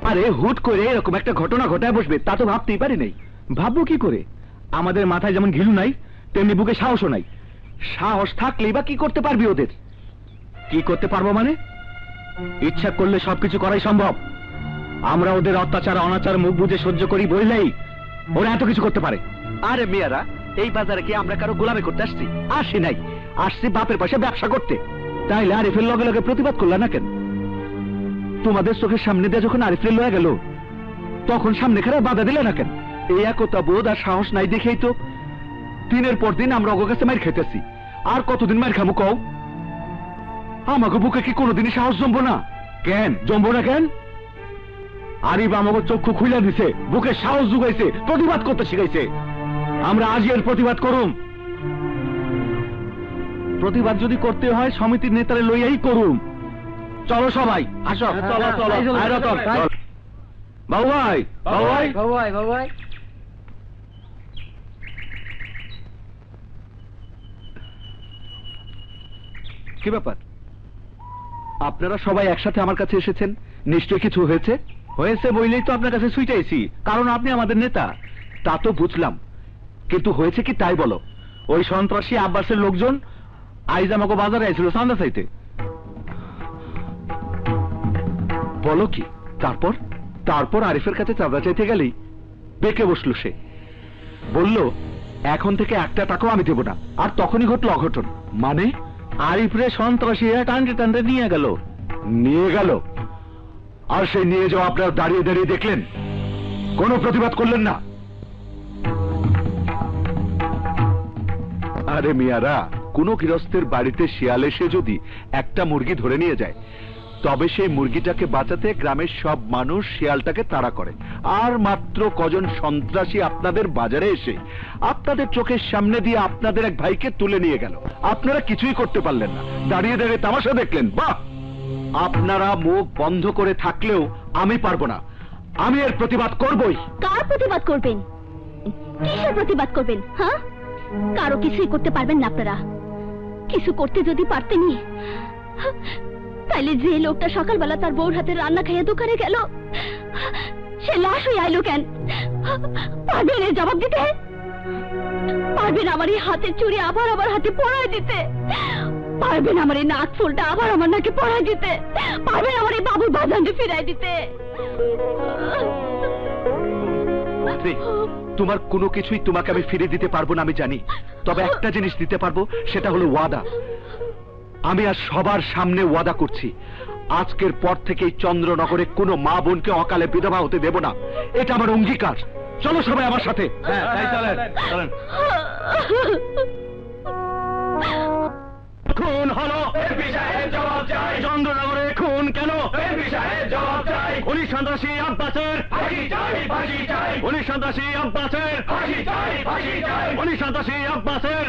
আরে হুট করে এরকম একটা ঘটনা ঘটায় বসবে তা তো ভাবতেই পারি নাই। ভাববো কি করে? আমাদের মাথায় যেমন ঘিলু নাই তেমনি বুকে সাহসও নাই। সাহস থাকলেই বা কি করতে পারবি ওদের? কি করতে পারবো মানে? ইচ্ছা করলে সবকিছু করাই সম্ভব। আমরা ওদের অত্যাচার অনাচার মুখ বুঝে সহ্য করি বললেই ওরা এত কিছু করতে পারে। আরে মেয়েরা, এই বাজারে কি আমরা কারো গোলামি করতে আসছি? আসি নাই, আসছি বাপের পাশে ব্যবসা করতে। তাইলে আরিফের লগে লগে প্রতিবাদ করলা না কেন? তোমাদের চোখের সামনে দিয়ে যখন আরিফের লয়ে গেল তখন সামনে খারাপ বাধা দিলে না কেন? এই একতা বোধ আর সাহস নাই দেখেই তো দিনের পর দিন আমরা ওগো কাছে মার খেতেছি। আর কতদিন মার খামু কও? আমাকে বুকে কি কোনোদিনই সাহস জমবো না? কেন জমবো না কেন? আরিফ আমাকে চক্ষু খুলে দিছে, বুকে সাহস জুগাইছে, প্রতিবাদ করতে শিখাইছে। আমরা আজই এর প্রতিবাদ করুম। প্রতিবাদ যদি করতে হয় সমিতির নেতারে লইয়াই করুম। চলো সবাই, আসো। চলো চলো, বাবু ভাই, বাবু ভাই, বাবু ভাই, বাবু ভাই। কি ব্যাপার? আপনারা সবাই একসাথে আমার কাছে এসেছেন, নিশ্চয় কিছু হয়েছে? হয়েছে বইলেই তো আপনার কাছে ছুটাইছি, কারণ আপনি আমাদের নেতা। তা তো বুঝলাম, কিন্তু হয়েছে কি তাই বলো। ওই সন্ত্রাসী আব্বাসের লোকজন আইজ আমাকে বাজারে আইছিল চাঁদা চাইতে। বলো কি? তারপর? তারপর আরিফের কাছে চাঁদা চাইতে গেলেই বেঁকে বসলো সে। বলল এখন থেকে একটা টাকাও আমি দেব না। আর তখনই ঘটলো অঘটন। মানে আরিফরে সন্ত্রাসী টানতে টানতে নিয়ে গেল। নিয়ে গেল? আর সেই নিয়ে যাওয়া আপনার দাঁড়িয়ে দাঁড়িয়ে দেখলেন, কোনো প্রতিবাদ করলেন না? আরে মিয়ারা, কোন গৃহস্থের বাড়িতে শিয়াল এসে যদি একটা মুরগি ধরে নিয়ে যায়, তবে সেই মুরগিটাকে বাঁচাতে গ্রামের সব মানুষ শিয়ালটাকে তাড়া করে। আর মাত্র কজন সন্ত্রাসী আপনাদের বাজারে এসে আপনাদের চোখের সামনে দিয়ে আপনাদের এক ভাইকে তুলে নিয়ে গেল। আপনারা কিছুই করতে পারলেন না, দাঁড়িয়ে দাঁড়িয়ে তামাশা দেখলেন। বাহ! আপনারা মুখ বন্ধ করে থাকলেও আমি পারবো না, আমি এর প্রতিবাদ করবই। কার প্রতিবাদ করবেন? কিসের প্রতিবাদ করবেন? হ্যাঁ, কারো কিছুই করতে পারবেন না আপনারা। কিছু করতে যদি পারতেনই, তাইলে যে লোকটা সকালবেলা তার বউর হাতে রান্না খাইয়া দোকানে গেল, সে লাশ হয়ে আইলো কেন? পারবেন এর জবাব দিতে? পারবেন আমার এই হাতের চুড়ি আবার আমার হাতে পরায় দিতে? পারবেন আমার এই নাক ফুলটা আবার আমার নাকে পরায় দিতে? পারবেন আমার এই বাবুর বাজানকে ফিরাই দিতে? তোমার কোনো কিছুই তোমাকে আমি ফিরে দিতে পারবো না আমি জানি, তবে একটা জিনিস দিতে পারবো, সেটা হলো ওয়াদা। আমি আর সবার সামনে ওয়াদা করছি, আজকের পর থেকেই চন্দ্রনগরে কোনো মা বোনকে অকালে বিধবা হতে দেব না। এটা আমার অঙ্গীকার। চলো সবাই আমার সাথে। হ্যাঁ, তাই চলেন, চলেন। খুন হলো, চন্দ্রনগরে খুন কেন? উনি সন্ত্রাসী আব্বাসের, উনি সন্ত্রাসী আব্বাসের, উনি সন্ত্রাসী আব্বাসের,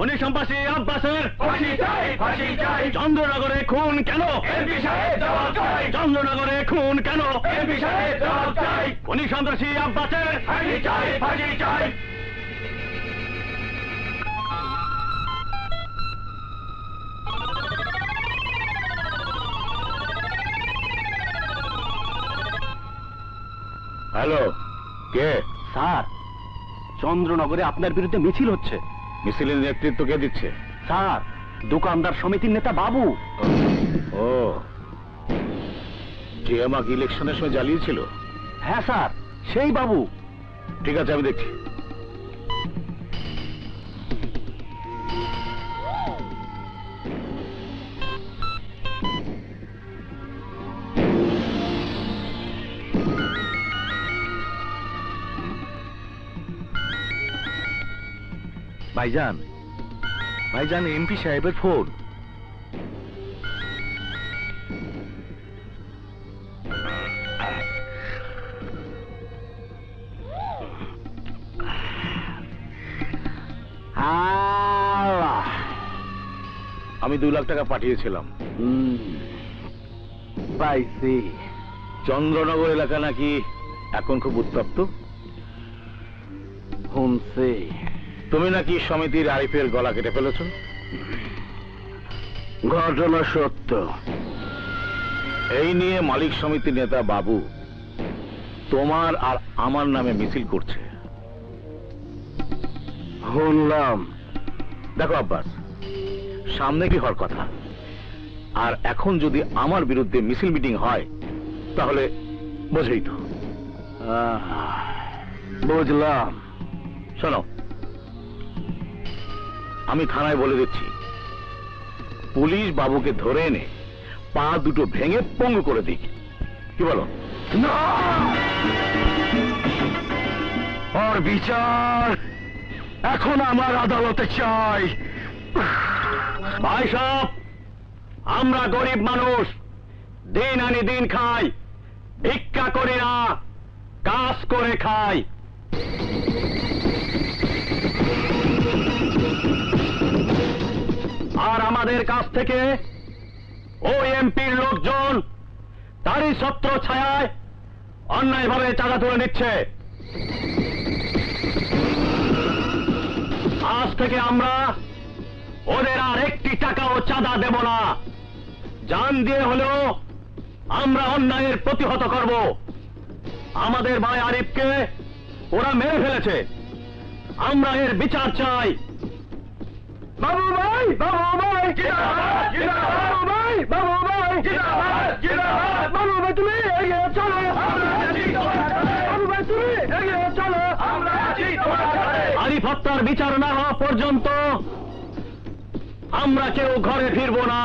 উনি সন্ত্রাসী আব্বাসের। চন্দ্রনগরে খুন কেন? চন্দ্রনগরে খুন কেন? উনি সন্ত্রাসী আব্বাসের। হ্যালো, কে? স্যার, চন্দ্রনগরে আপনার বিরুদ্ধে মিছিল হচ্ছে। মিছিলের নেতৃত্ব কে দিচ্ছে? স্যার, দোকানদার সমিতির নেতা বাবু। ও, যে আমাকে ইলেকশনের সময় জ্বালিয়েছিল? হ্যাঁ স্যার, সেই বাবু। ঠিক আছে, আমি দেখছি। ভাইজান, ভাইজান, এমপি সাহেবের ফোন। আমি 2 লাখ টাকা পাঠিয়েছিলাম। পাইছি। চন্দ্রনগর এলাকা নাকি এখন খুব উত্তপ্ত শুনছি। তুমি নাকি সমিতির আরিফের গলা কেটে ফেলেছ? ঘটনা সত্য। এই নিয়ে মালিক সমিতির নেতা বাবু তোমার আর আমার নামে মিছিল করছে। শুনলাম। দেখো আব্বাস, সামনে কি হওয়ার কথা, আর এখন যদি আমার বিরুদ্ধে মিছিল মিটিং হয় তাহলে বোঝেই তো। বুঝলাম। শোনো, আমি থানায় বলে দিচ্ছি, পুলিশ বাবুকে ধরে এনে পা দুটো ভেঙে পঙ্গু করে দিক। কি বলো? না, ওর বিচার এখন আমার আদালতে চাই। ভাই সব, আমরা গরিব মানুষ, দিন আনি দিন খাই, ভিক্ষা করি না, কাজ করে খাই। আর আমাদের কাছ থেকে ওই এমপির লোকজন তারই ছত্র ছায়ায় অন্যায়ভাবে চাঁদা তুলে নিচ্ছে। আজ থেকে আমরা ওদের আর একটি টাকাও চাঁদা দেব না। জান দিয়ে হলেও আমরা অন্যায়ের প্রতিহত করব। আমাদের ভাই আরিফকে ওরা মেরে ফেলেছে, আমরা এর বিচার চাই। বাবু ভাই, বাবু ভাই, জিন্দাবাদ, জিন্দাবাদ, বাবু ভাই, বাবু ভাই, জিন্দাবাদ, জিন্দাবাদ, বাবু ভাই তুমি এগিয়ে চলো, আমরা আছি তোমার সাথে, বাবু ভাই তুমি এগিয়ে চলো, আমরা আছি তোমার সাথে। আরিফ হত্যার বিচার না হওয়া পর্যন্ত আমরা কেউ ঘরে ফিরব না।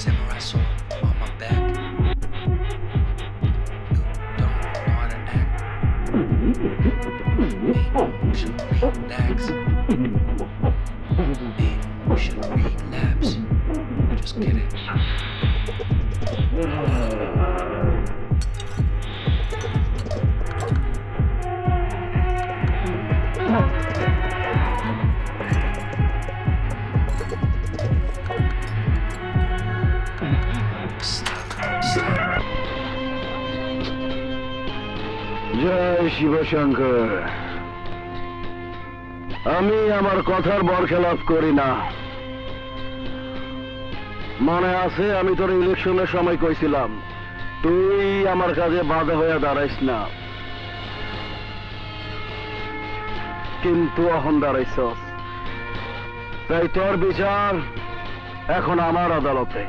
Samurai sword on my back. You don't know how to act. Maybe you should relax. Maybe you should relapse. Just kidding. Stop. জয় শিবশঙ্কর। আমি আমার কথার বরখেলাপ করি না। মনে আছে আমি তোর ইলেকশনের সময় কইছিলাম তুই আমার কাজে বাধা হয়ে দাঁড়াইস না, কিন্তু এখন দাঁড়াইছস। তাই তোর বিচার এখন আমার আদালতে।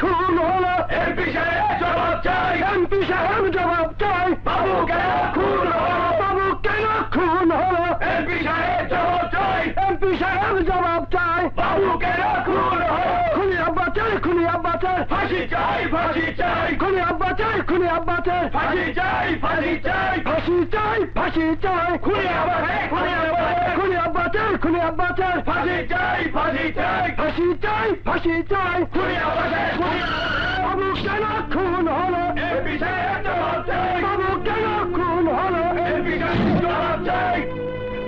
খুন হলো, এমপি সাহেব জবাব চাই, এমপি সাহেব জবাব চাই। বাবু কেন খুন হলো, বাবু কেন খুন হলো, এমপি সাহেব জবাব চাই, এমপি সাহেব জবাব চাই। বাবু কেন খুন হলো, খুনি আব্বা চাই, খুনি আব্বা চাই, ফাঁসি চাই, ফাঁসি চাই, খুনি আব্বা চাই, খুনি আব্বা চাই, ফাঁসি চাই, ফাঁসি চাই, ফাঁসি চাই, ফাঁসি চাই, খুনি আব্বা চাই, খুনি আব্বা চাই, খুনি আব্বা চাই, খুনি আব্বা চাই, ফাঁসি চাই, ফাঁসি চাই, ফাঁসি চাই, ফাঁসি চাই, খুনি আব্বা চাই, খুনি বাবু কেন খুন হলো, এমপি সাহেব জবাব চাই। বাবু কেন খুন হলো, এমপি সাহেব জবাব চাই।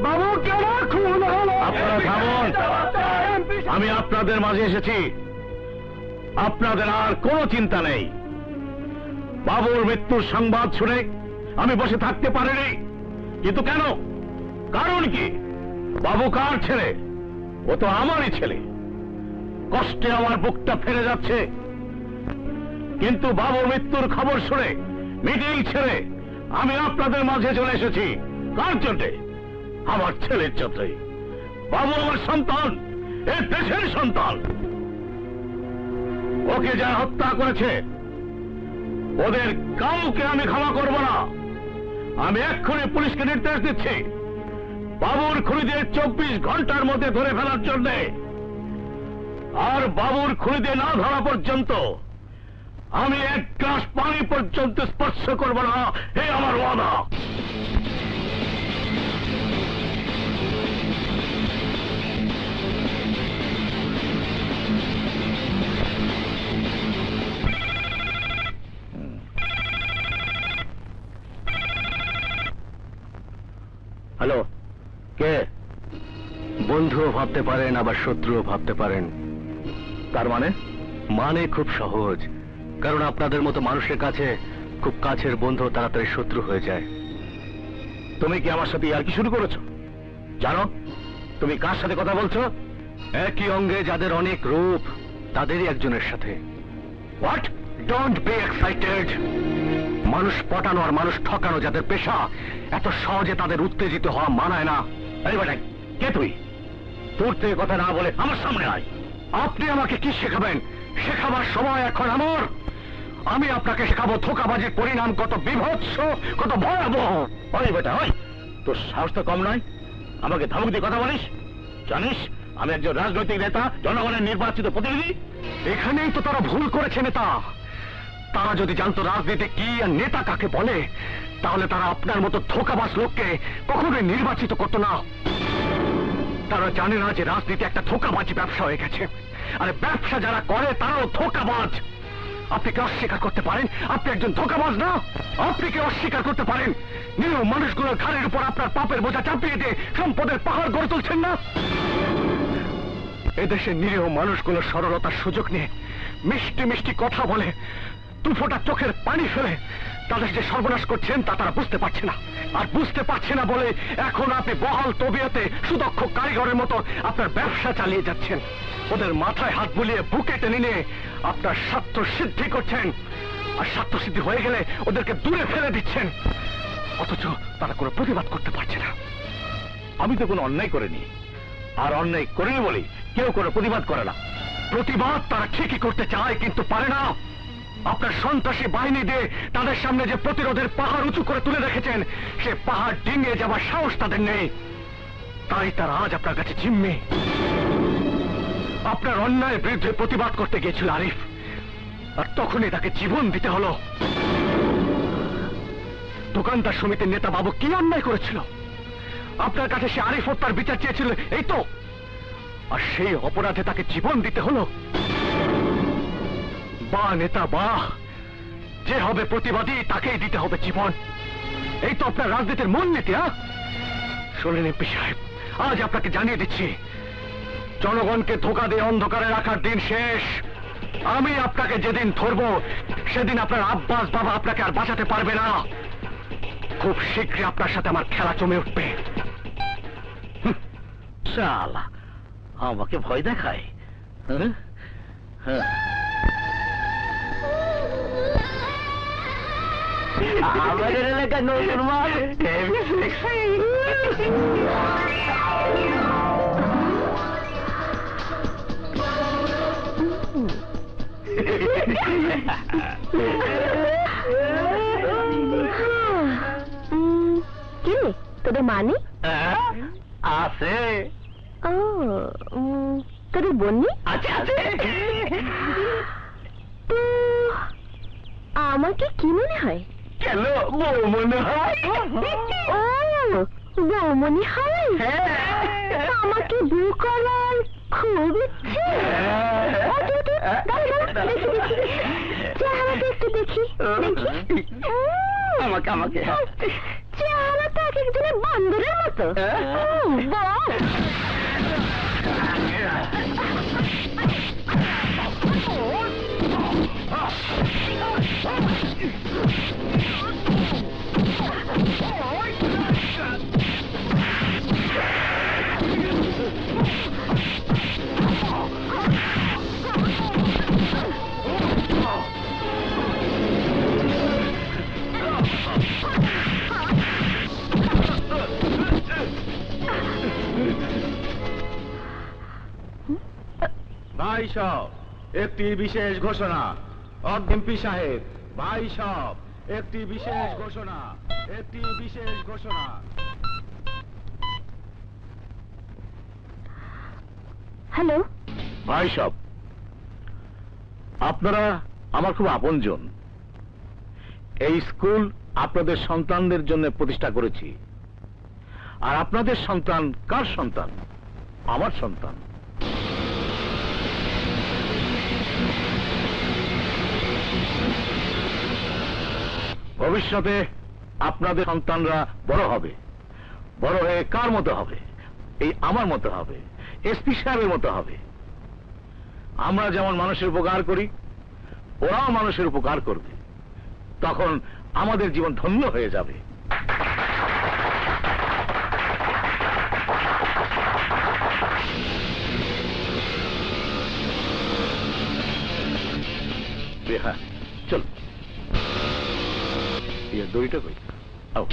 বাবু কেন খুন হলো, আপনারা থামুন। আমি আপনাদের মাঝে এসেছি, আপনাদের আর কোনো চিন্তা নেই। বাবুর মৃত্যুর সংবাদ শুনে আমি বসে থাকতে পারিনি, কিন্তু কেন, কারণ কি? বাবু কার ছেলে? ও তো আমারই ছেলে। কষ্টে আমার বুকটা ফেরে যাচ্ছে, কিন্তু বাবুর মৃত্যুর খবর শুনে মিটিং ছেড়ে আমি আপনাদের মাঝে চলে এসেছি। কার জন্যে? আমার ছেলের জন্যে। বাবু আমার সন্তান, এই দেশের সন্তান। ওকে যারা হত্যা করেছে ওদের কাউকে আমি ক্ষমা করব না। আমি এক্ষুনি পুলিশকে নির্দেশ দিচ্ছি বাবুর খুনিদের 24 ঘন্টার মধ্যে ধরে ফেলার জন্য। আর বাবুর খুনিদের না ধরা পর্যন্ত আমি এক গ্লাস পানি পর্যন্ত স্পর্শ করব না, এই আমার ওয়াদা। হ্যালো, কে? বন্ধুও ভাবতে পারেন, আবার শত্রুও ভাবতে পারেন। তার মানে? মানে খুব সহজ, কারণ আপনাদের মতো মানুষের কাছে খুব কাছের বন্ধু তাড়াতাড়ি শত্রু হয়ে যায়। তুমি কি আমার সাথে ইয়ার্কি শুরু করেছো? জানো তুমি কার সাথে কথা বলছো? একই অঙ্গে যাদের অনেক রূপ, তাদেরই একজনের সাথে। হোয়াট? Don't be excited. মানুষ পটানো আর মানুষ ঠকানো যাদের পেশা, এত সহজে তাদের উত্তেজিত হওয়া মানায় না। এই বেটা, কে তুই? তোর থেকে কথা না বলে আমার সামনে আয়। আপনি আমাকে কি শেখাবেন? শেখাবার সময় এখন আমার। আমি আপনাকে শেখাবো ধোঁকাবাজির পরিণাম কত বিভৎস, কত ভয়াবহ। ওই বেটা, ওই তোর সাহস তো কম নয়, আমাকে ধমক দিয়ে কথা বলিস? জানিস আমি একজন রাজনৈতিক নেতা, জনগণের নির্বাচিত প্রতিনিধি। এখানেই তো তারা ভুল করেছে নেতা। তারা যদি জানতো রাজনীতি কি আর নেতা কাকে বলে, তাহলে তারা আপনার মতো ধোঁকাবাজ লোককে কখনোই নির্বাচিত করতো না। তারা জানে না যে রাজনীতি একটা ধোঁকাবাজি ব্যবসা হয়ে গেছে, আর ব্যবসা যারা করে তারাও ধোঁকাবাজ। আপনি কি অস্বীকার করতে পারেন আপনি একজন ধোঁকাবাজ না? আপনি কি অস্বীকার করতে পারেন নিরীহ মানুষগুলোর ঘাড়ের উপর আপনার পাপের বোঝা চাপিয়ে দিয়ে সম্পদের পাহাড় গড়ে তুলছেন না? এদেশের নিরীহ মানুষগুলোর সরলতার সুযোগ নিয়ে মিষ্টি মিষ্টি কথা বলে, দুফোঁটা চোখের পানি ফেলে তাদের যে সর্বনাশ করছেন তা তারা বুঝতে পারছে না। আর বুঝতে পারছে না বলে এখন আপনি বহাল তবিয়তে সুদক্ষ কারিগরের মতো আপনার ব্যবসা চালিয়ে যাচ্ছেন। ওদের মাথায় হাত বুলিয়ে বুকে টেনে নিয়ে আপনার স্বার্থ সিদ্ধি করছেন, আর স্বার্থ সিদ্ধি হয়ে গেলে ওদেরকে দূরে ফেলে দিচ্ছেন, অথচ তারা কোনো প্রতিবাদ করতে পারছে না। আমি তো কোনো অন্যায় করিনি, আর অন্যায় করিনি বলি কেউ কোনো প্রতিবাদ করে না। প্রতিবাদ তারা ঠিকই করতে চায়, কিন্তু পারে না। আপনার সন্ত্রাসী বাহিনী দিয়ে তাদের সামনে যে প্রতিরোধের পাহাড় উঁচু করে তুলে রেখেছেন, সে পাহাড় ডিঙিয়ে যাবার সাহস তাদের নেই। তাই তারা আজ আপনার কাছে জিম্মি। আপনার অন্যায়ের বিরুদ্ধে প্রতিবাদ করতে গিয়েছিল আরিফ, আর তখনই তাকে জীবন দিতে হলো। দোকানদার সমিতির নেতা বাবু কি অন্যায় করেছিল? আপনার কাছে সে আরিফ হত্যার বিচার চেয়েছিল, এই তো, আর সেই অপরাধে তাকে জীবন দিতে হলো। বাহ নেতা বাহ, যে হবে প্রতিবাদী তাকেই দিতে হবে জীবন। এই তো আপনার রাজনীতির মূলনীতি। শোনেন এমপি সাহেব, আজ আপনাকে জানিয়ে দিচ্ছি, জনগণকে ধোঁকা দিয়ে অন্ধকারে রাখার দিন শেষ। আমি আপনাকে যেদিন ধরব সেদিন আপনার আব্বাস বাবা আপনাকে আর বাঁচাতে পারবে না। খুব শীঘ্রই আপনার সাথে আমার খেলা জমে উঠবে। শালা আমাকে ভয় দেখায়। আমাদের এলাকায় নতুন মাল কি তোদের মানে আছে। তোদের বন্যি আছে আছে। তো আমাকে কি মনে হয়? কেন বউ মনে হয়? ও বউ মনে হয়? আমাকে বউ করার খুব ইচ্ছে। দেখি দেখি চেহারাটা একটু দেখি দেখি। আমাকে আমাকে চেহারাটা এক একজনের বান্দরের মতো। বল ভাই সব একটি বিশেষ ঘোষণা। এমপি সাহেব, ভাই সব একটি বিশেষ ঘোষণা, একটি বিশেষ ঘোষণা। হ্যালো ভাই সব, আপনারা আমার খুব আপনজন। এই স্কুল আপনাদের সন্তানদের জন্য প্রতিষ্ঠা করেছি, আর আপনাদের সন্তান কার সন্তান? আমার সন্তান। ভবিষ্যতে আপনাদের সন্তানরা বড় হবে, বড় হয়ে কার মতো হবে? এই আমার মতো হবে, এসপি সাহেবের মতো হবে। আমরা যেমন মানুষের উপকার করি, ওরাও মানুষের উপকার করবে। তখন আমাদের জীবন ধন্য হয়ে যাবে। হ্যাঁ, চলো। দড়িটা কই? আও।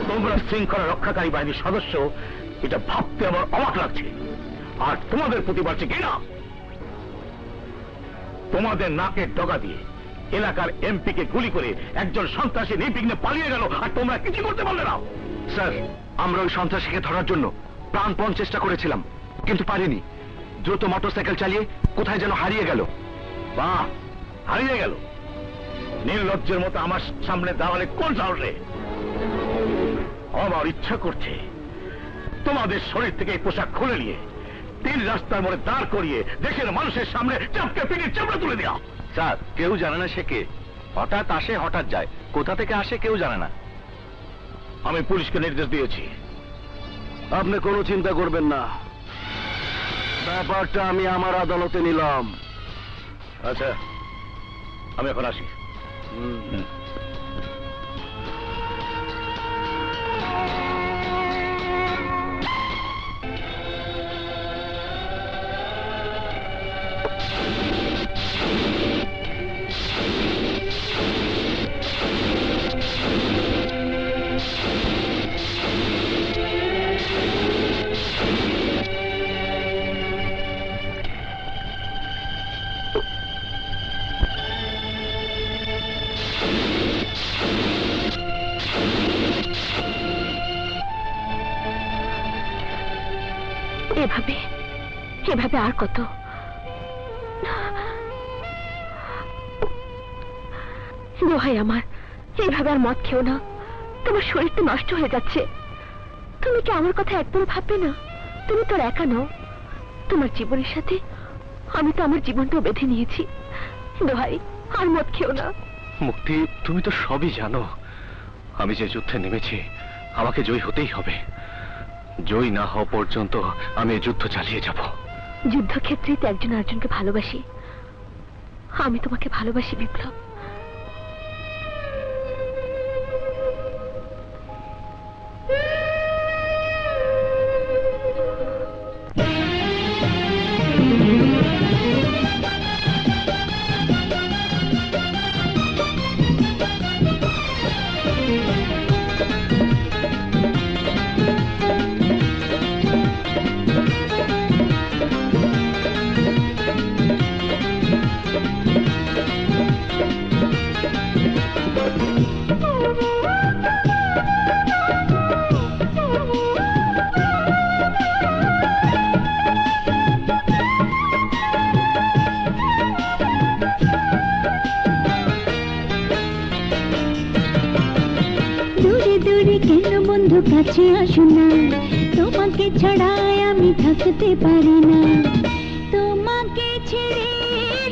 তোমরা শৃঙ্খলা রক্ষাকারী বাহিনীর সদস্য, এটা ভাবতে আমার অবাক লাগছে। আর তোমাদের প্রতি বাড়ছে কিনা? তোমাদের নাকের ডগা দিয়ে এলাকার এমপিকে গুলি করে একজন সন্ত্রাসী নির্বিঘ্নে পালিয়ে গেল, আর তোমরা কিছু করতে পারলে না। স্যার, আমরা ওই সন্ত্রাসীকে ধরার জন্য প্রাণপণ চেষ্টা করেছিলাম, কিন্তু পারিনি। দ্রুত মোটরসাইকেল চালিয়ে কোথায় যেন হারিয়ে গেল। বাহ, হারিয়ে গেল? নির্লজ্জের মতো আমার সামনে দাঁড়ালে কোন সাহসে? আমার ইচ্ছা করছে তোমাদের শরীর থেকে এই পোশাক খুলে নিয়ে তিন রাস্তার মোড়ে দাঁড় করিয়ে দেশের মানুষের সামনে চাপকে পিঠে চাপড়ে তুলে দেওয়া। স্যার, কেউ জানে না সে কে। হঠাৎ আসে, হঠাৎ যায়, কোথা থেকে আসে কেউ জানে না। আমি পুলিশকে নির্দেশ দিয়েছি। আপনি কোনো চিন্তা করবেন না, ব্যাপারটা আমি আমার আদালতে নিলাম। আচ্ছা, আমি এখন আসি। এভাবে এভাবে আর কত? দোহাই আমার, এইভাবে আর মদ খেও না। তোমার শরীরটা নষ্ট হয়ে যাচ্ছে। তুমি কি আমার কথা একদম ভাববে না? তুমি তোর একা নও, তোমার জীবনের সাথে আমি তো আমার জীবনটাও বেঁধে নিয়েছি। দোহাই, আর মদ খেও না। মুক্তি, তুমি তো সবই জানো। আমি যে যুদ্ধে নেমেছি, আমাকে জয়ী হতেই হবে। জয়ী না হওয়া পর্যন্ত আমি এই যুদ্ধ চালিয়ে যাব। যুদ্ধক্ষেত্রে তো একজন আরেকজনকে ভালোবাসি। আমি তোমাকে ভালোবাসি বিপ্লব। কেন বন্ধু কাছে আসো না, তোমাকে ছাড়াই আমি থাকতে পারি না। তোমাকে ছেড়ে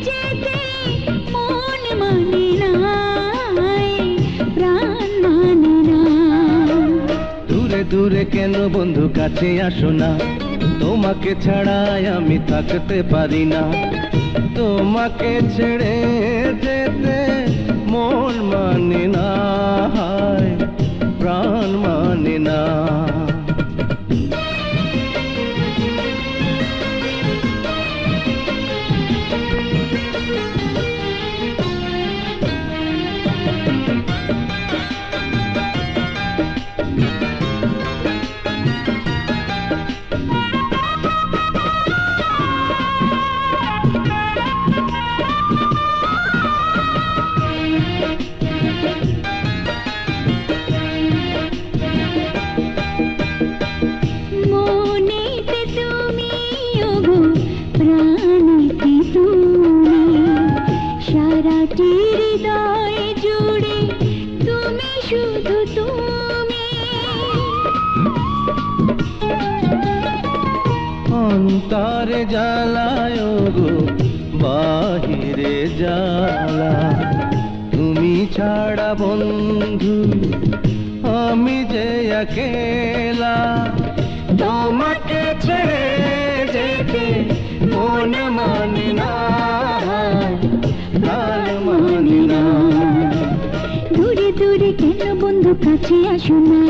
যেতে মন মানে না, প্রাণ মানে না। দূরে দূরে কেন বন্ধু কাছে আসো না, তোমাকে ছাড়াই আমি থাকতে পারি না। তোমাকে ছেড়ে যেতে মন মানে না, প্রাণ মানে না। অন্তরে জ্বালায় গো বাহিরে জ্বালা, তুমি ছাড়া বন্ধু আমি যে একেলা, তোমাকে ছেড়ে যেতে মন মানে না, প্রাণ মানে না। দূরে দূরে কেন বন্ধু কাছে আসো না,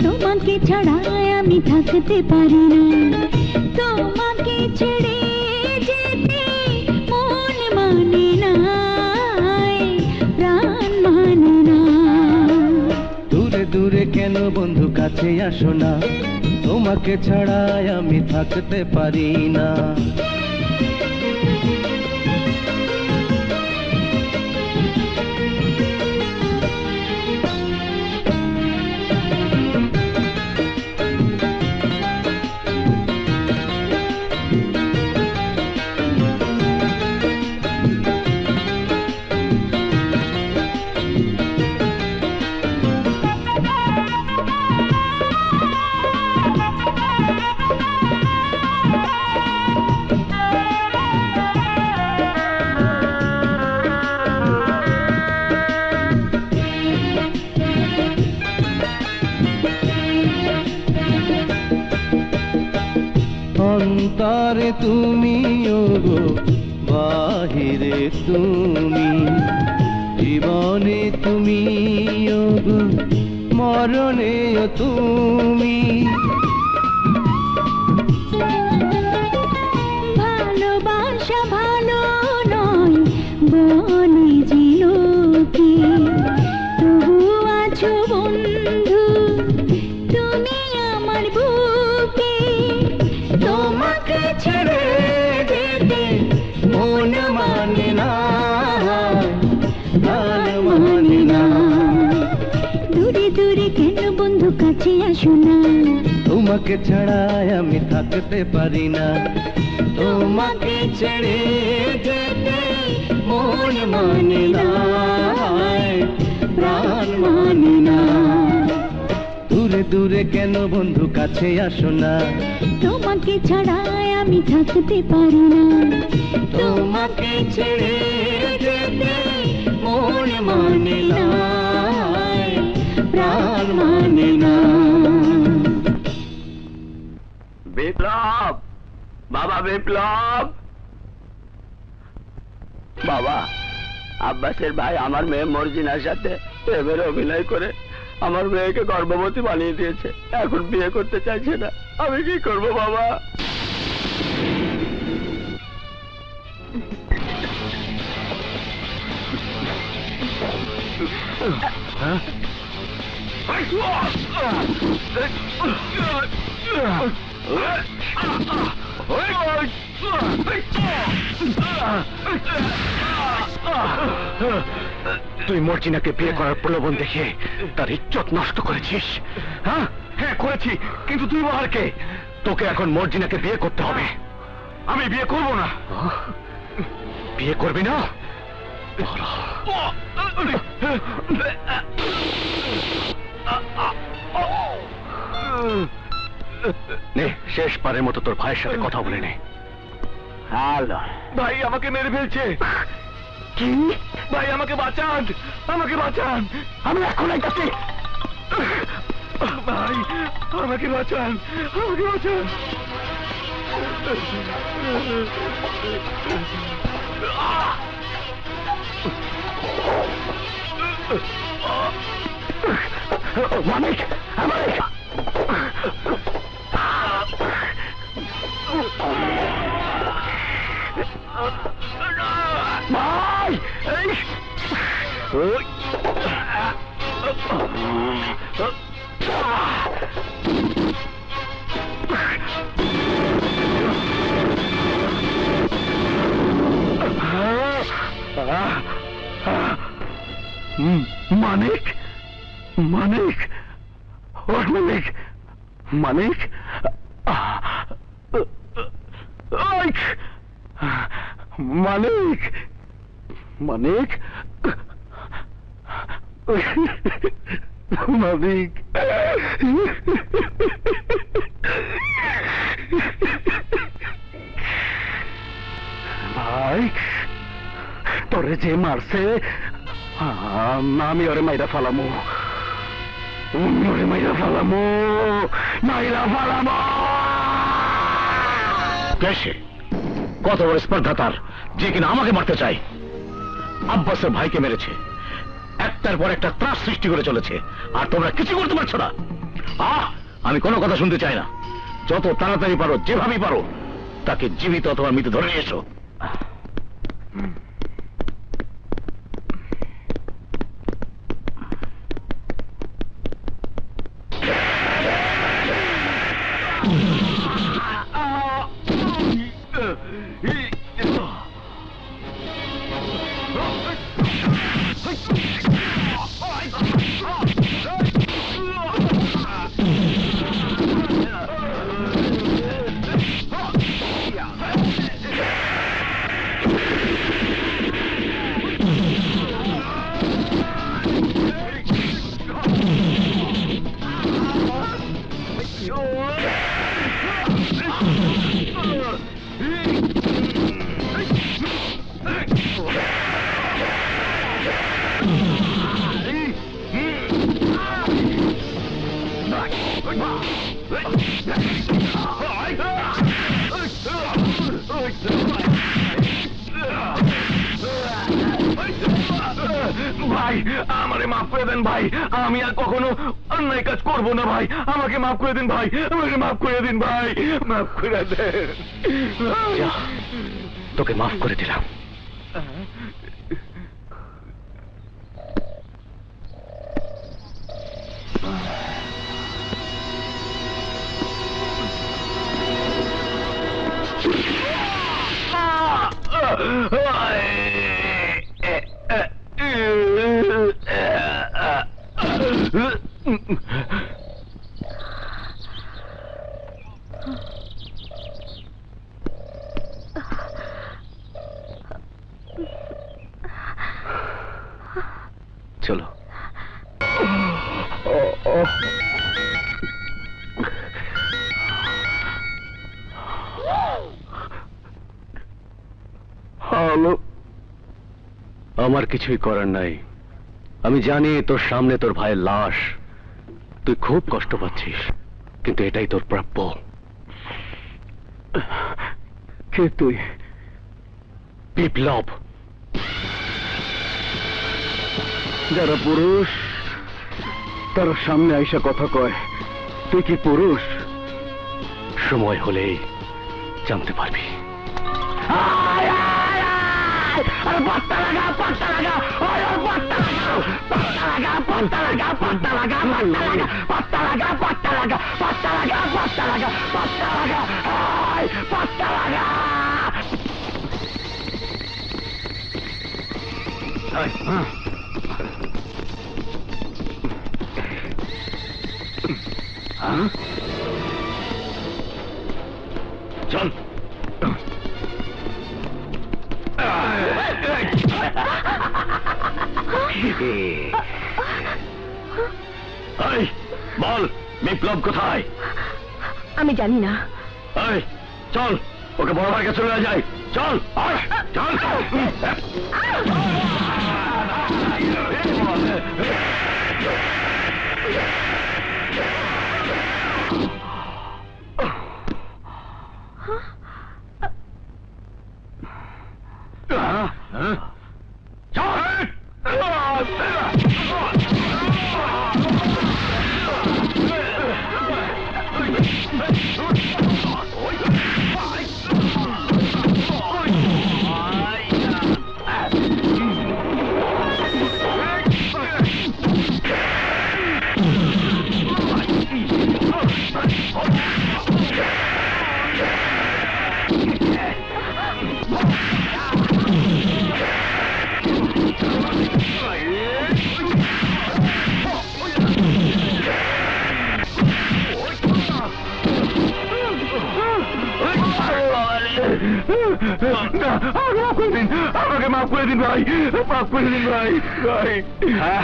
তোমাকে ছাড়া আমি থাকতে পারি না, তোমাকে ছেড়ে যেতে মন মানে না, প্রাণ মানে না। দূরে দূরে কেন বন্ধু কাছে আসো না, তোমাকে ছাড়া আমি থাকতে পারি না। অন্তরে তুমি গো বাহিরে তুমি, জীবনে তুমি গো মরণে তুমি। ভালোবাসা ভালো নয় বলে যে লোকে, তবু আছো বন্ধু তুমি আমার বুকে, তোমাকে ছেড়ে যেতে মন মানে না, প্রাণ মানে না। দূরে দূরে কেন বন্ধু কাছে আসো না, তোমাকে ছাড়া আমি থাকতে পারি না, তোমাকে ছেড়ে যেতে মন মানে না, প্রাণ মানে না। দূরে দূরে কেন বন্ধু কাছে আসো না, তোমাকে ছাড়া আমি থাকতে পারি না, তোমাকে ছেড়ে যেতে মন মানে না, প্রাণ মানে না। বিপ্লব, বাবা বিপ্লব, বাবা আব্বাসের ভাই আমার মেয়ে মর্জিনার সাথে প্রেমের অভিনয় করে আমার মেয়েকে গর্ভবতী বানিয়ে দিয়েছে, এখন বিয়ে করতে চাইছে না, আমি কি করব বাবা? তুই মর্জিনাকে বিয়ে করার প্রলোভন দেখে তার ইজ্জত নষ্ট করেছিস। হ্যাঁ হ্যাঁ করেছি, কিন্তু তুই আর কে? তোকে এখন মর্জিনাকে বিয়ে করতে হবে। আমি বিয়ে করব না। বিয়ে করবি না? নে, শেষবারের মতো তোর ভাইয়ের সাথে কথা বলে নে। হ্যালো ভাই আমাকে মেরে ফেলছে। কি? ভাই আমাকে বাঁচান, আমাকে বাঁচান, আমি এখন আইতাছি। ভাই আমাকে বাঁচান, আমাকে বাঁচান। মানিক, মানিক, ভাই মানিক, মানিক, ও মানিক, মানিক, মানিক, মানিক, মানিক। তোরে যে মারছে আমি ওরে মাইরা ফালামু, ওরে মাইরা ফালামু, মাইরা ফালামু। দেশে কত বড় স্পর্ধা তার, যে কিনা আমাকে মারতে চায়। আব্বাসের ভাইকে মেরেছে, একটার পর একটা ত্রাস সৃষ্টি করে চলেছে, আর তোমরা কিছু করতে পারছো না। আমি কোনো কথা শুনতে চাই না। যত তাড়াতাড়ি পারো, যেভাবেই পারো, তাকে জীবিত অথবা মৃত ধরে নিয়ে এসো। ভাই আমারে মাফ করে দেন ভাই, আমি আর কখনো অন্যায় কাজ করবো না ভাই, আমাকে মাফ করে দিন ভাই, আমাকে মাফ করে দিন ভাই, মাফ করে দেন। তোকে মাফ করে দিলাম। চলো। হ্যালো, আমার কিছুই করার নাই। আমি জানি তোর সামনে তোর ভাইয়ের লাশ, তুই খুব কষ্ট পাচ্ছিস, কিন্তু এটাই তোর প্রাপ্য। কে তুই? বিপ্লব। যারা পুরুষ তারা সামনে আইসা কথা কয়, তুই কি পুরুষ? সময় হলেই জানতে পারবি। পাত্তা লাগা, পাত্তা লাগা, পাত্তা লাগা, পাত্তা লাগা, পাত্তা লাগা, পাত্তা লাগা, পাত্তা লাগা, পাত্তা লাগা, পাত্তা লাগা, পাত্তা লাগা, পাত্তা লাগা, পাত্তা লাগা। চল। বল বিপ্লব কোথায়? আমি জানি না। চল, ওকে বড় ভাইকে চলে যায়। চল চল। আমাকে মাফ করে দিন ভাই, মাফ করে দিন ভাই। ভাই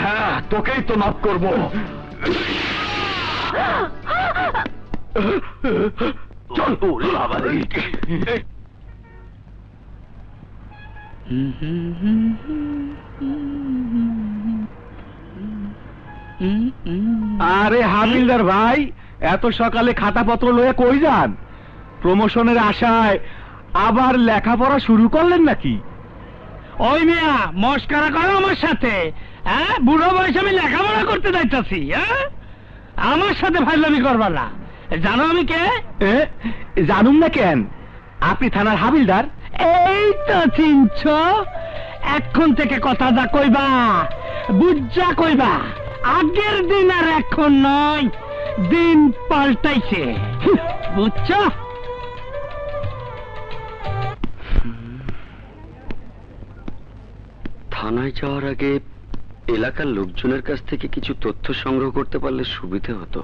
হ্যাঁ, তোকেই তো মাফ করবো। চল। আরে হাবিলদার ভাই, এত সকালে খাতাপত্র লয়ে কই যান? প্রমোশনের আশায় আবার লেখাপড়া শুরু করলেন নাকি? ওই মিয়া মস্কারা করো আমার সাথে? হ্যাঁ, বুড়ো বয়সে আমি লেখাপড়া করতে যাইতাছি? হ্যাঁ, আমার সাথে ফাইজলামি করবা না। জানো আমি কে? জানুন না কেন? আপনি থানার হাবিলদার। এই তো চিনছ। এখন থেকে কথা যা কইবা বুঝা কইবা। আগের দিন আর এখন নয়, দিন পাল্টাইছে, বুঝছ? থানায় যাওয়ার আগে এলাকার লোকজনের কাছ থেকে কিছু তথ্য সংগ্রহ করতে পারলে সুবিধে হতো।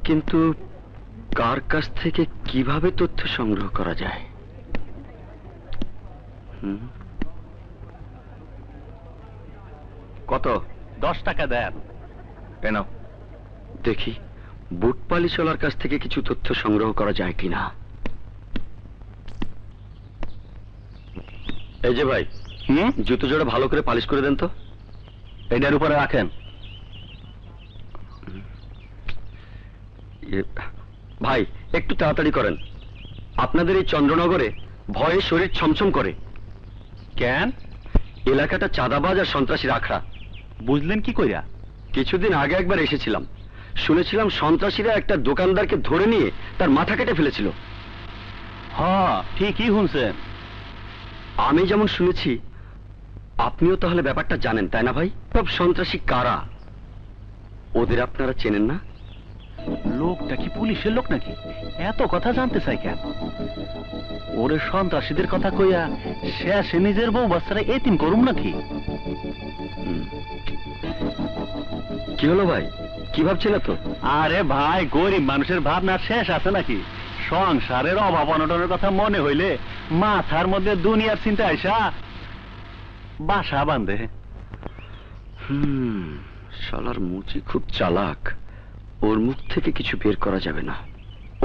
কিন্তু কার কাছ থেকে কিভাবে তথ্য সংগ্রহ করা যায়? কত? 10 টাকা দেন। কেন? দেখি বুট পালিশওয়ালার কাছ থেকে কিছু তথ্য সংগ্রহ করা যায় কিনা। এই যে ভাই, জুতো জোড়া ভালো করে পালিশ করে দেন তো। এটার উপরে রাখেন। ভাই একটু তাড়াতাড়ি করেন, আপনাদের এই চন্দ্রনগরে ভয়ে শরীর ছমছম করে। কেন? এলাকাটা চাঁদাবাজ আর সন্ত্রাসী আখড়া। বুঝলেন কি কইরা? কিছুদিন আগে একবার এসেছিলাম, শুনেছিলাম সন্ত্রাসীরা একটা দোকানদারকে ধরে নিয়ে তার মাথা কেটে ফেলেছিল। হ্যাঁ, ঠিকই শুনছেন। আমি যেমন শুনেছি, আপনিও তাহলে ব্যাপারটা জানেন, তাই না ভাই? সব সন্ত্রাসী কারা? ওদের আপনারা চেনেন না? লোকটা কি পুলিশের লোক নাকি? এত কথা জানতে চাই কেন? ওরে সন্ত্রাসীদের কথা কইয়া শেষে নিজের বউ বাচ্চারা এতিম করুম নাকি? কি হলো ভাই, কি ভাবছিল তো? আরে ভাই, গরিব মানুষের ভাবনার শেষ আছে নাকি? সংসারের অভাব অনটনের কথা মনে হইলে মাথার মধ্যে দুনিয়ার চিন্তা আইসা বাসা বাঁধে। শালার মুচি খুব চালাক, ওর মুখ থেকে কিছু বের করা যাবে না।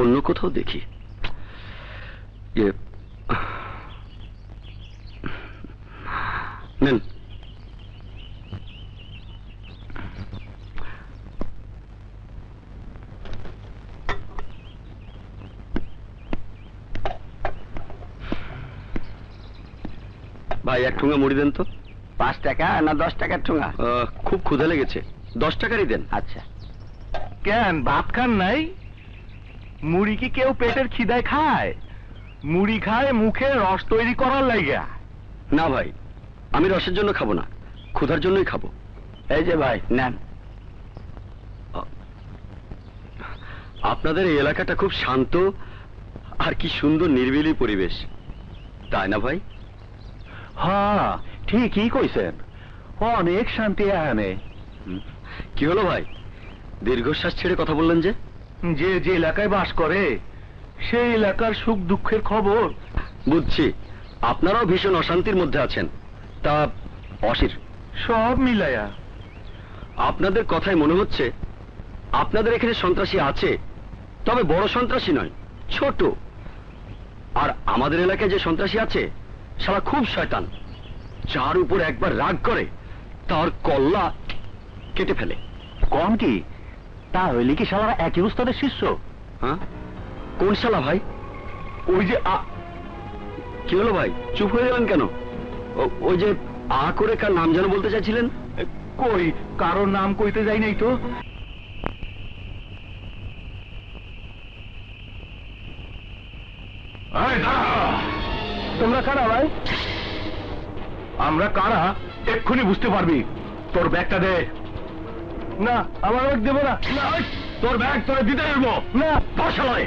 অন্য কোথাও দেখি। নেন। ভাই এক ঠুঙা মুড়ি দেন তো। 5 টাকা না 10 টাকার ঠোঙা? খুব ক্ষুধা লেগেছে, 10 টাকারই দেন। আচ্ছা। কেন, ভাত খান নাই? মুড়ি কি কেউ পেটের খিদায় খায়? মুড়ি খায় মুখে রস তৈরি করার লাইগা। না ভাই, আমি রসের জন্য খাবো না, ক্ষুধার জন্যই খাবো। এই যে ভাই নেন। আপনাদের এই এলাকাটা খুব শান্ত আর কি সুন্দর নিরিবিলি পরিবেশ, তাই না ভাই? হ্যাঁ, ঠিকই কইছেন। অনেক শান্তি এখানে। কি হলো ভাই, দীর্ঘশ্বাস ছেড়ে কথা বললেন যে? যে যে এলাকায় বাস করে সেই এলাকার সুখ দুঃখের খবর। বুঝছি, আপনারাও ভীষণ অশান্তির মধ্যে আছেন। তা অশির সব মিলায়া আপনাদের কথায় মনে হচ্ছে আপনাদের এখানে সন্ত্রাসী আছে, তবে বড় সন্ত্রাসী নয়, ছোট। আর আমাদের এলাকায় যে সন্ত্রাসী আছে শালা খুব শয়তান, যার উপর একবার রাগ করে তার কল্লা কেটে ফেলে। কম কি? তা হইলে কি শালারা একই উস্তাদের শিষ্য? হ্যাঁ, কোন শালা ভাই? ওই যে কি হলো ভাই, চুপ হয়ে গেলেন কেন? ওই যে করে কার নাম যেন বলতে চাইছিলেন? কই, কারোর নাম কইতে যাই নাই তো। তোমরা কারা ভাই? আমরা কারা এক্ষুনি বুঝতে পারবি। তোর ব্যাগটা দে। না, আমার ব্যাগ দেবো না। তোর ব্যাগ তোরে দিতে দেবো না। বসালয়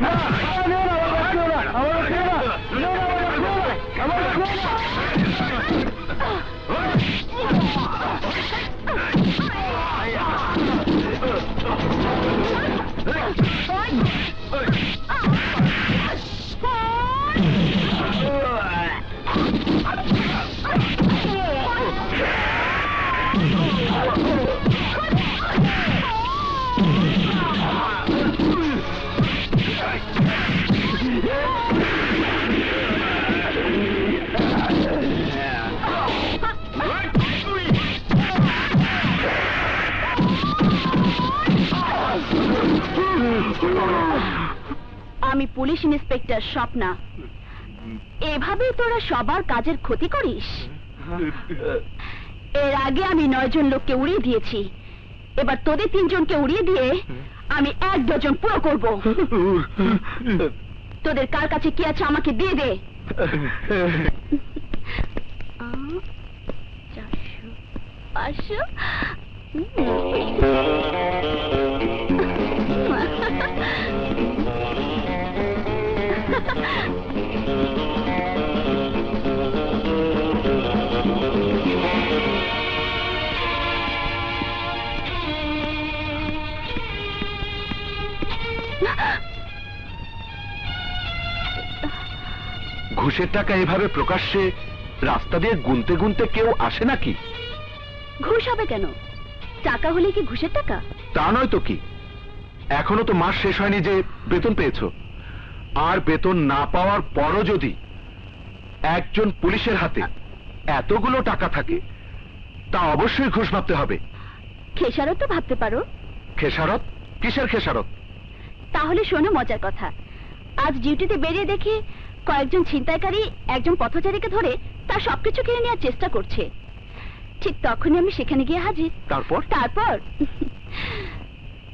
আমি পুলিশ ইন্সপেক্টর স্বপ্না। এভাবে তোরা সবার কাজের ক্ষতি করিস? এর আগে আমি 9 জন লোককে উড়িয়ে দিয়েছি, এবার তোদের 3 জনকে উড়িয়ে দিয়ে আমি 1 ডজন পুরো করব। তোদের কার কাছে কি আছে আমাকে দিয়ে দে। 400, ঘুষের টাকা এভাবে প্রকাশ্যে রাস্তা দিয়ে গুনতে গুনতে কেউ আসে নাকি? ঘুষ হবে কেন? টাকা হলে কি ঘুষের টাকা? তা নয় তো কি, এখনো তো মাস শেষ হয়নি যে বেতন পেয়েছো, আর বেতন না পাওয়ার পরও যদি একজন পুলিশের হাতে এতগুলো টাকা থাকে তা অবশ্যই ঘুষ ভাবতে হবে। খেসারত তো ভাবতে পারো। খেসারত? কিসের খেসারত? তাহলে শোনো মজার কথা। আজ ডিউটিতে বেরিয়ে দেখি কয়েকজন ছিনতাইকারী একজন পথচারীকে ধরে তার সবকিছু কিনে নেওয়ার চেষ্টা করছে। ঠিক তখনই আমি সেখানে গিয়ে হাজির। তারপর?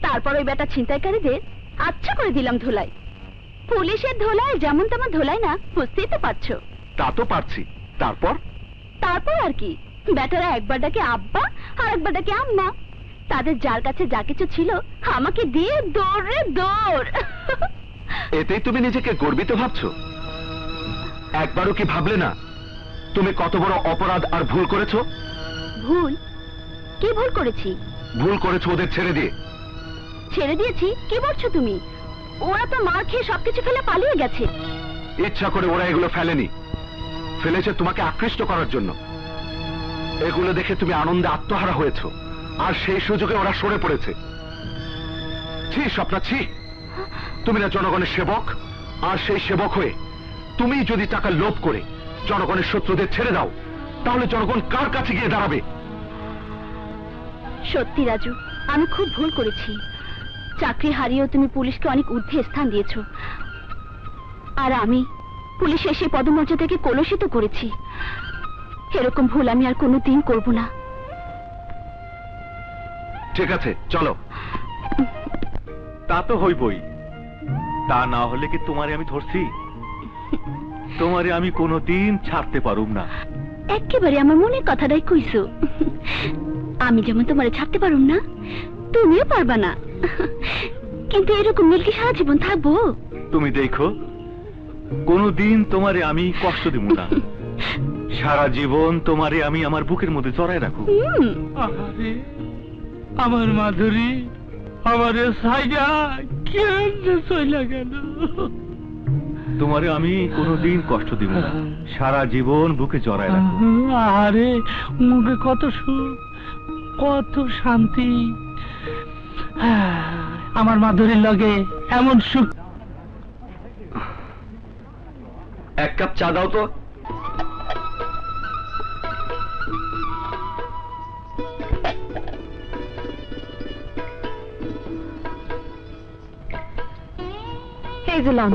তারপর ওই বেটা ছিনতাইকারীদের আচ্ছা করে দিলাম ধোলাই। পুলিশের ধোলাই যেমন তেমন ধোলাই না, বুঝতেই তো পারছো। তা তো পারছি। তারপর? তারপর আর কি, বেটারা একবার ডাকে আব্বা আর একবার ডাকে আম্মা। তাদের যার কাছে যা কিছু ছিল আমাকে দিয়ে দৌড় রে দৌড়। এতেই তুমি নিজেকে গর্বিত ভাবছো? একবারও কি ভাবলে না তুমি কত বড় অপরাধ আর ভুল করেছো? ভুল? কি ভুল করেছি? ভুল করেছো ওদের ছেড়ে দিয়ে। ছেড়ে দিয়েছি? কি বলছো তুমি? ওরা তো মার খেয়ে সবকিছু ফেলে পালিয়ে গেছে। ইচ্ছা করে ওরা এগুলো ফেলেনি, ফেলেছে তোমাকে আকৃষ্ট করার জন্য। এগুলো দেখে তুমি আনন্দে আত্মহারা হয়েছো, আর সেই সুযোগে ওরা সরে পড়েছে। ছি স্বপ্না, ছি! তুমি না জনগণের সেবক, আর সেই সেবক হয়ে তুমি যদি টাকা লোভ করে জনগণের শত্রুদের ছেড়ে দাও, তাহলে জনগণ কার কাছে গিয়ে দাঁড়াবে? সত্যি রাজু, আমি খুব ভুল করেছি। চাকরি হারিয়েও তুমি পুলিশকে অনেক ঊর্ধ্বে স্থান দিয়েছো, আর আমি পুলিশের সেই পদমর্যাদাকে কলুষিত করেছি। এরকম ভুল আমি আর কোনোদিন করব না। ঠিক আছে, চলো। তা তো হইবই, তা না হলে কি তোমারে আমি ধরছি? তোমারে আমি কোনোদিন ছাড়তে পারুম না। একেবারে আমার মনের কথাটাই কইছো। আমি যেমন তোমারে ছাড়তে পারুম না, তুমিও পারবা না। কিন্তু এরকম মিল কি সারা জীবন থাকবো? তুমি দেখো, কোনোদিন তোমারে আমি কষ্ট দিব না। সারা জীবন তোমারে আমি আমার বুকের মধ্যে জড়ায় রাখবো। আরে আমার মাধুরী, আমারে সাইডা কেন চইলা গেল? তোমারে আমি কোনোদিন কষ্ট দিব না, সারা জীবন বুকে জড়ায় রাখবো। আরে মুখে কত সুখ, কত শান্তি। আমার মাধুরীর লগে এমন সুখ। 1 কাপ চা দাও তো। এই যে লন।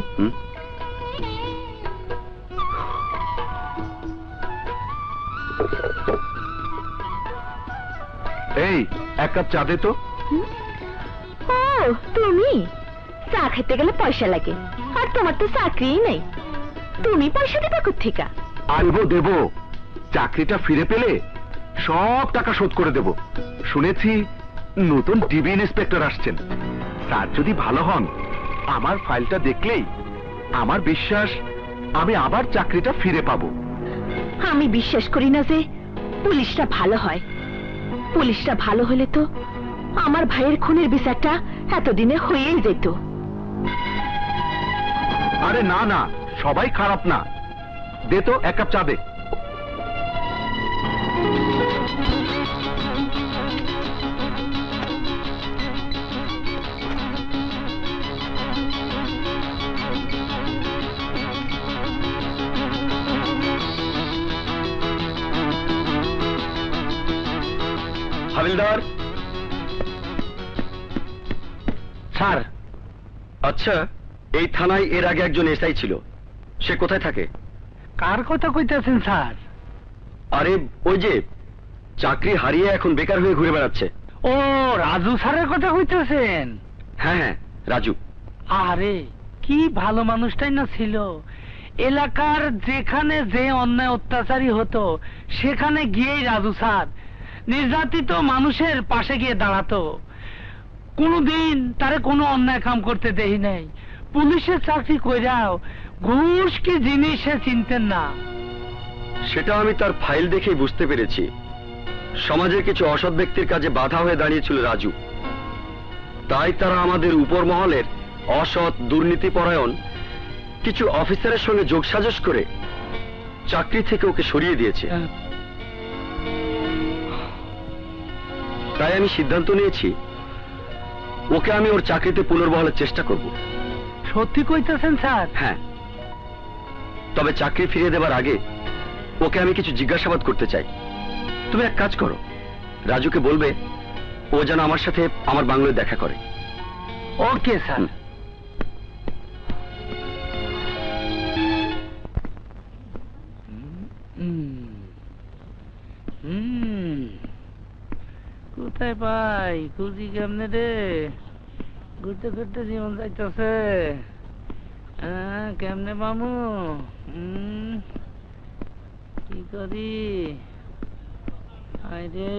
এই 1 কাপ চা দে তো। ও তুমি? চা খেতে গেলে পয়সা লাগে, আর তোমার তো চাকরিই নেই, তুমি পয়সা দিবা কোত্থেকে? আইবো, দেব। চাকরিটা ফিরে পেলে সব টাকা শোধ করে দেব। শুনেছি নতুন ডিবি ইন্সপেক্টর আসছেন, স্যার যদি ভালো হন, আমার ফাইলটা দেখলেই আমার বিশ্বাস আমি আবার চাকরিটা ফিরে পাবো। আমি বিশ্বাস করি না যে পুলিশটা ভালো হয়। পুলিশটা ভালো হলে তো আমার ভাইয়ের খুনের বিচারটা এতদিনে হয়েই যেত। আরে না না, সবাই খারাপ না। দে তো 1 কাপ চা দে। হাবিলদার, স্যার, আচ্ছা, এই থানায় এর আগে একজন এসআই ছিল, সে কোথায় থাকে? কার কথা কইতেছেন স্যার? আরে ওই যে চাকরি হারিয়ে এখন বেকার হয়ে ঘুরে বেড়াচ্ছে। ও, রাজু স্যারের কথা কইতেছেন? হ্যাঁ হ্যাঁ, রাজু। আরে কি ভালো মানুষটাই না ছিল। এলাকার যেখানে যে অন্যায় অত্যাচারী হতো সেখানে গিয়েই রাজু স্যার নির্যাতিত মানুষের পাশে গিয়ে দাঁড়াতো। কোনদিন তারে কোনো অন্যায় কাম করতে দেই নাই। পুলিশের চাকরি কইরাও ঘুষ কি জিনিস সে চিনতেন না। সেটা আমি তার ফাইল দেখেই বুঝতে পেরেছি। সমাজের কিছু অসৎ ব্যক্তির কাজে বাধা হয়ে দাঁড়িয়েছিল রাজু, তাই তারা আমাদের উপর মহলের অসৎ দুর্নীতিপরায়ণ কিছু অফিসারের সঙ্গে যোগসাজশ করে চাকরি থেকে ওকে সরিয়ে দিয়েছে। তাই আমি সিদ্ধান্ত নিয়েছি ওকে আমি ওর চাকরিতে পুনর্বহালের চেষ্টা করব। সত্যি কইতেছেন স্যার? হ্যাঁ, তবে চাকরি ফিরিয়ে দেবার আগে ওকে আমি কিছু জিজ্ঞাসাবাদ করতে চাই। তুমি এক কাজ করো, রাজুকে বলবে ও যেন আমার সাথে আমার বাংলোয় দেখা করে। Okay sir. কোথায় পাই, খুঁজি কেমনে রে? ঘুরতে ঘুরতে জীবন যাইতেছে। কেমনে মামু? কি করি? আরে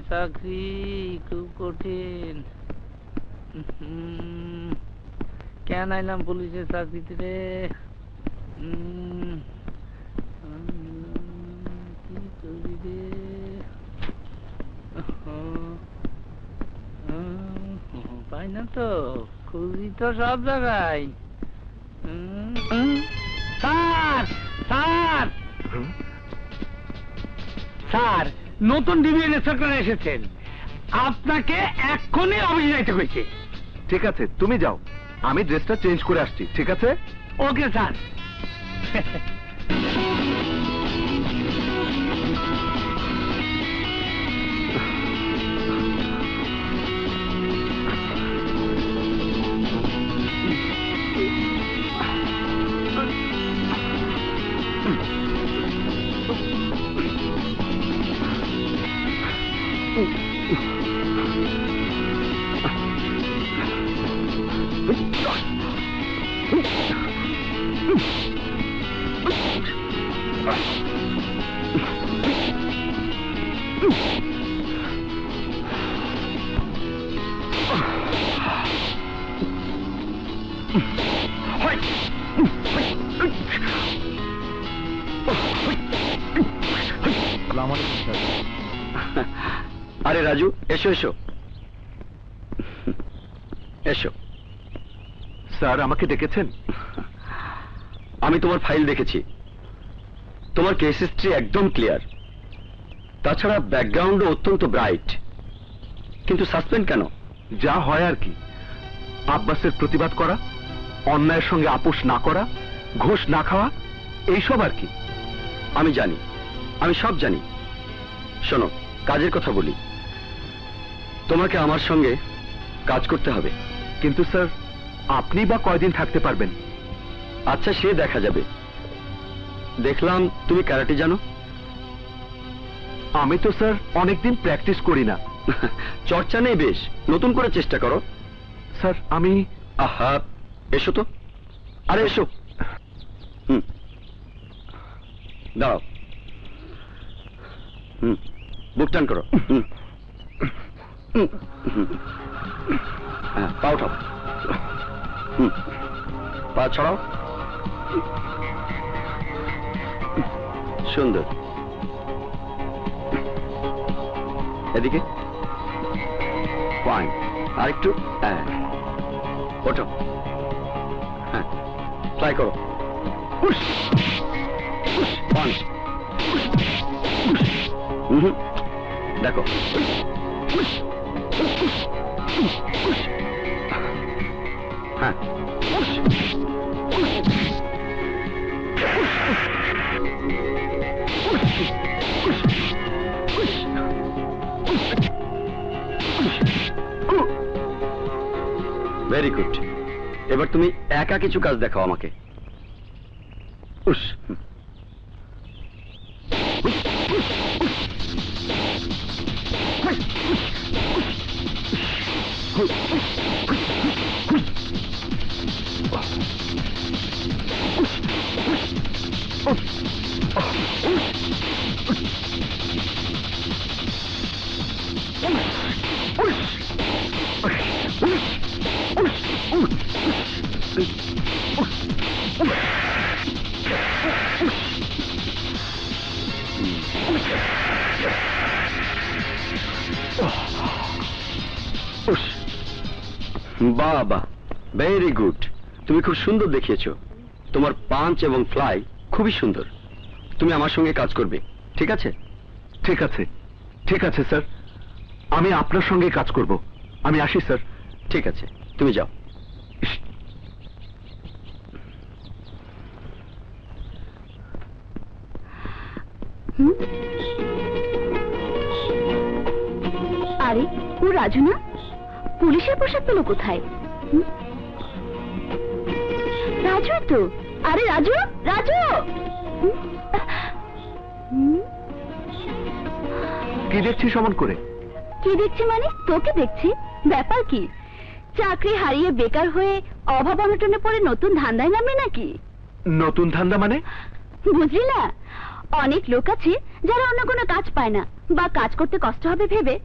চাকরি খুব কঠিন। কেন আইলাম পুলিশের চাকরিতে রে? কি করি রে? পাই না তো, খুঁজি তো সব জায়গায়। স্যার স্যার স্যার, নতুন ডিভিশন ইন্সপেক্টর এসেছেন, আপনাকে এক্ষুনি অফিসে যাইতে কইছে। ঠিক আছে, তুমি যাও, আমি ড্রেসটা চেঞ্জ করে আসছি। ঠিক আছে? Okay sir. আরে রাজু, এসো এসো এসো। স্যার আমাকে ডেকেছেন? আমি তোমার ফাইল দেখেছি, তোমার কেস হিস্ট্রি একদম ক্লিয়ার। তাছাড়া ব্যাকগ্রাউন্ডও অত্যন্ত ব্রাইট, কিন্তু সাসপেন্ড কেন? যা হয় আর কি, আব্বাসের প্রতিবাদ করা, অন্যায়ের সঙ্গে আপোষ না করা, ঘুষ না খাওয়া, এইসব আর কি। আমি জানি, আমি সব জানি। শোনো, কাজের কথা বলি। তোমাকে আমার সঙ্গে কাজ করতে হবে। কিন্তু স্যার, আপনি বা কয়দিন থাকতে পারবেন? আচ্ছা, সে দেখা যাবে। দেখলাম তুমি ক্যারাটে জানো। আমি তো স্যার অনেকদিন প্র্যাকটিস করি না। চর্চা নেই, বেশ নতুন করে চেষ্টা করো। স্যার আমি... আহা, এসো তো। আরে এসো। দাঁড়াও। বুক টান করো। হ্যাঁ, পা উঠাও। পা ছড়াও। সুন্দর। এদিকে ফাইন। আরেকটু। হ্যাঁ, ওঠো। হ্যাঁ, ট্রাই করো। Push push punch. দেখো, হ্যাঁ, ভেরি গুড। এবার তুমি একা কিছু কাজ দেখাও আমাকে। উস, বাহ, ভেরি গুড। তুমি খুব সুন্দর দেখিয়েছো। তোমার পাঞ্চ এবং ফ্লাই খুবই সুন্দর। তুমি আমার সঙ্গে কাজ করবে, ঠিক আছে? ঠিক আছে, ঠিক আছে স্যার, আমি আপনার সঙ্গে কাজ করব। আমি আসি স্যার। ঠিক আছে, তুমি যাও। আরে ও রাজু না? পুলিশের পোশাক পেল কোথায়? রাজু তো। আরে রাজু, রাজু! কি দেখছিস অমন করে? কি দেখছি মানে? তোকে দেখছি। ব্যাপার কি? চাকরি হারিয়ে বেকার হয়ে অভাব অনটনে পড়ে নতুন ধান্দায় নামে নাকি? নতুন ধান্দা মানে? বুঝলি না, অনেক লোক আছে যারা অন্য কোনো কাজ পায় না বা কাজ করতে কষ্ট হবে ভেবে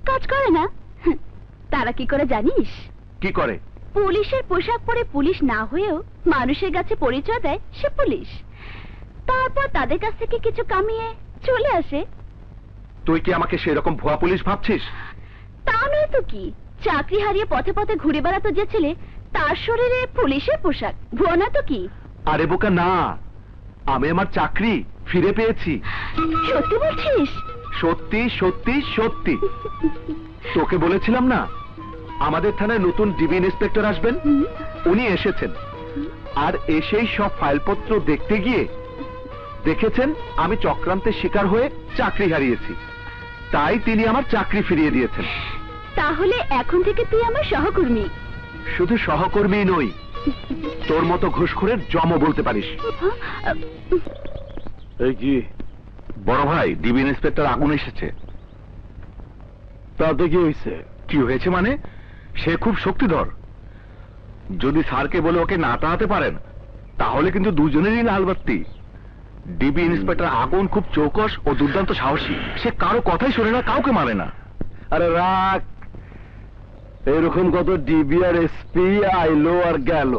কাজ করে না। তারা কি করে জানিস? কি করে? পুলিশের পোশাক পরে পুলিশ না হয়েও মানুষের কাছে পরিচয় দেয় সে পুলিশ। তারপর তাদের কাছ থেকে কিছু কামিয়ে চলে আসে। তুই কি আমাকে সেরকম ভুয়া পুলিশ ভাবছিস? তা নয় তো কি, চাকরি হারিয়ে পথে পথে ঘুরে বেড়াতো যে ছেলে, তার শরীরে পুলিশের পোশাক, ভুয়া না তো কি? আরে বোকা না, আমি আমার চাকরি ফিরে পেয়েছি। সত্যি বলছিস? সত্যি সত্যি সত্যি। তোকে বলেছিলাম না আমাদের থানায় নতুন ডিবি ইন্সপেক্টর আসবেন? উনি এসেছেন, আর এসেই সব ফাইলপত্র দেখতে গিয়ে দেখেছেন আমি চক্রান্তের শিকার হয়ে চাকরি হারিয়েছি, তাই তিনি আমার চাকরি ফিরিয়ে দিয়েছেন। তাহলে এখন থেকে তুই আমার সহকর্মী। শুধু সহকর্মী নই, তোর মতো ঘুষখোরের জমও বলতে পারিস। এই কি বড় ভাই, ডিবি ইন্সপেক্টর আগুন এসেছে। তাতে কি হয়েছে? কি হয়েছে মানে? সে খুব শক্তিধর। যদি স্যারকে বলে ওকে না তাড়াতে পারেন তাহলে কিন্তু দুজনেরই লাল বাত্তি। ডিবি ইন্সপেক্টর আগুন খুব চৌকস ও দুর্দান্ত সাহসী। সে কারো কথাই শোনে না, কাউকে মানে না। আরে রাখ, এরকম কত ডিবি আর এসপি আইলো আর গেল।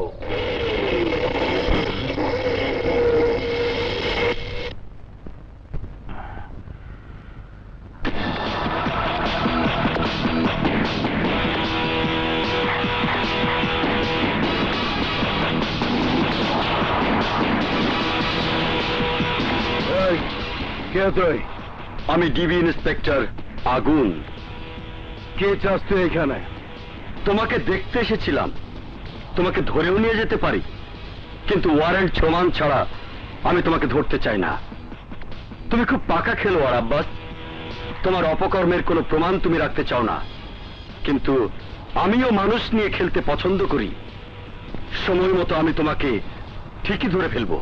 কে তুই? আমি ডিবি ইন্সপেক্টর আগুন। কে চাস তুই এখানে? তোমাকে দেখতে এসেছিলাম। তোমাকে ধরেও নিয়ে যেতে পারি, কিন্তু ওয়ারেন্ট প্রমাণ ছাড়া আমি তোমাকে ধরতে চাই না। তুমি খুব পাকা খেলোয়াড় আব্বাস। তোমার অপকর্মের কোনো প্রমাণ তুমি রাখতে চাও না, কিন্তু আমিও মানুষ নিয়ে খেলতে পছন্দ করি। সময় মতো আমি তোমাকে ঠিকই ধরে ফেলবো।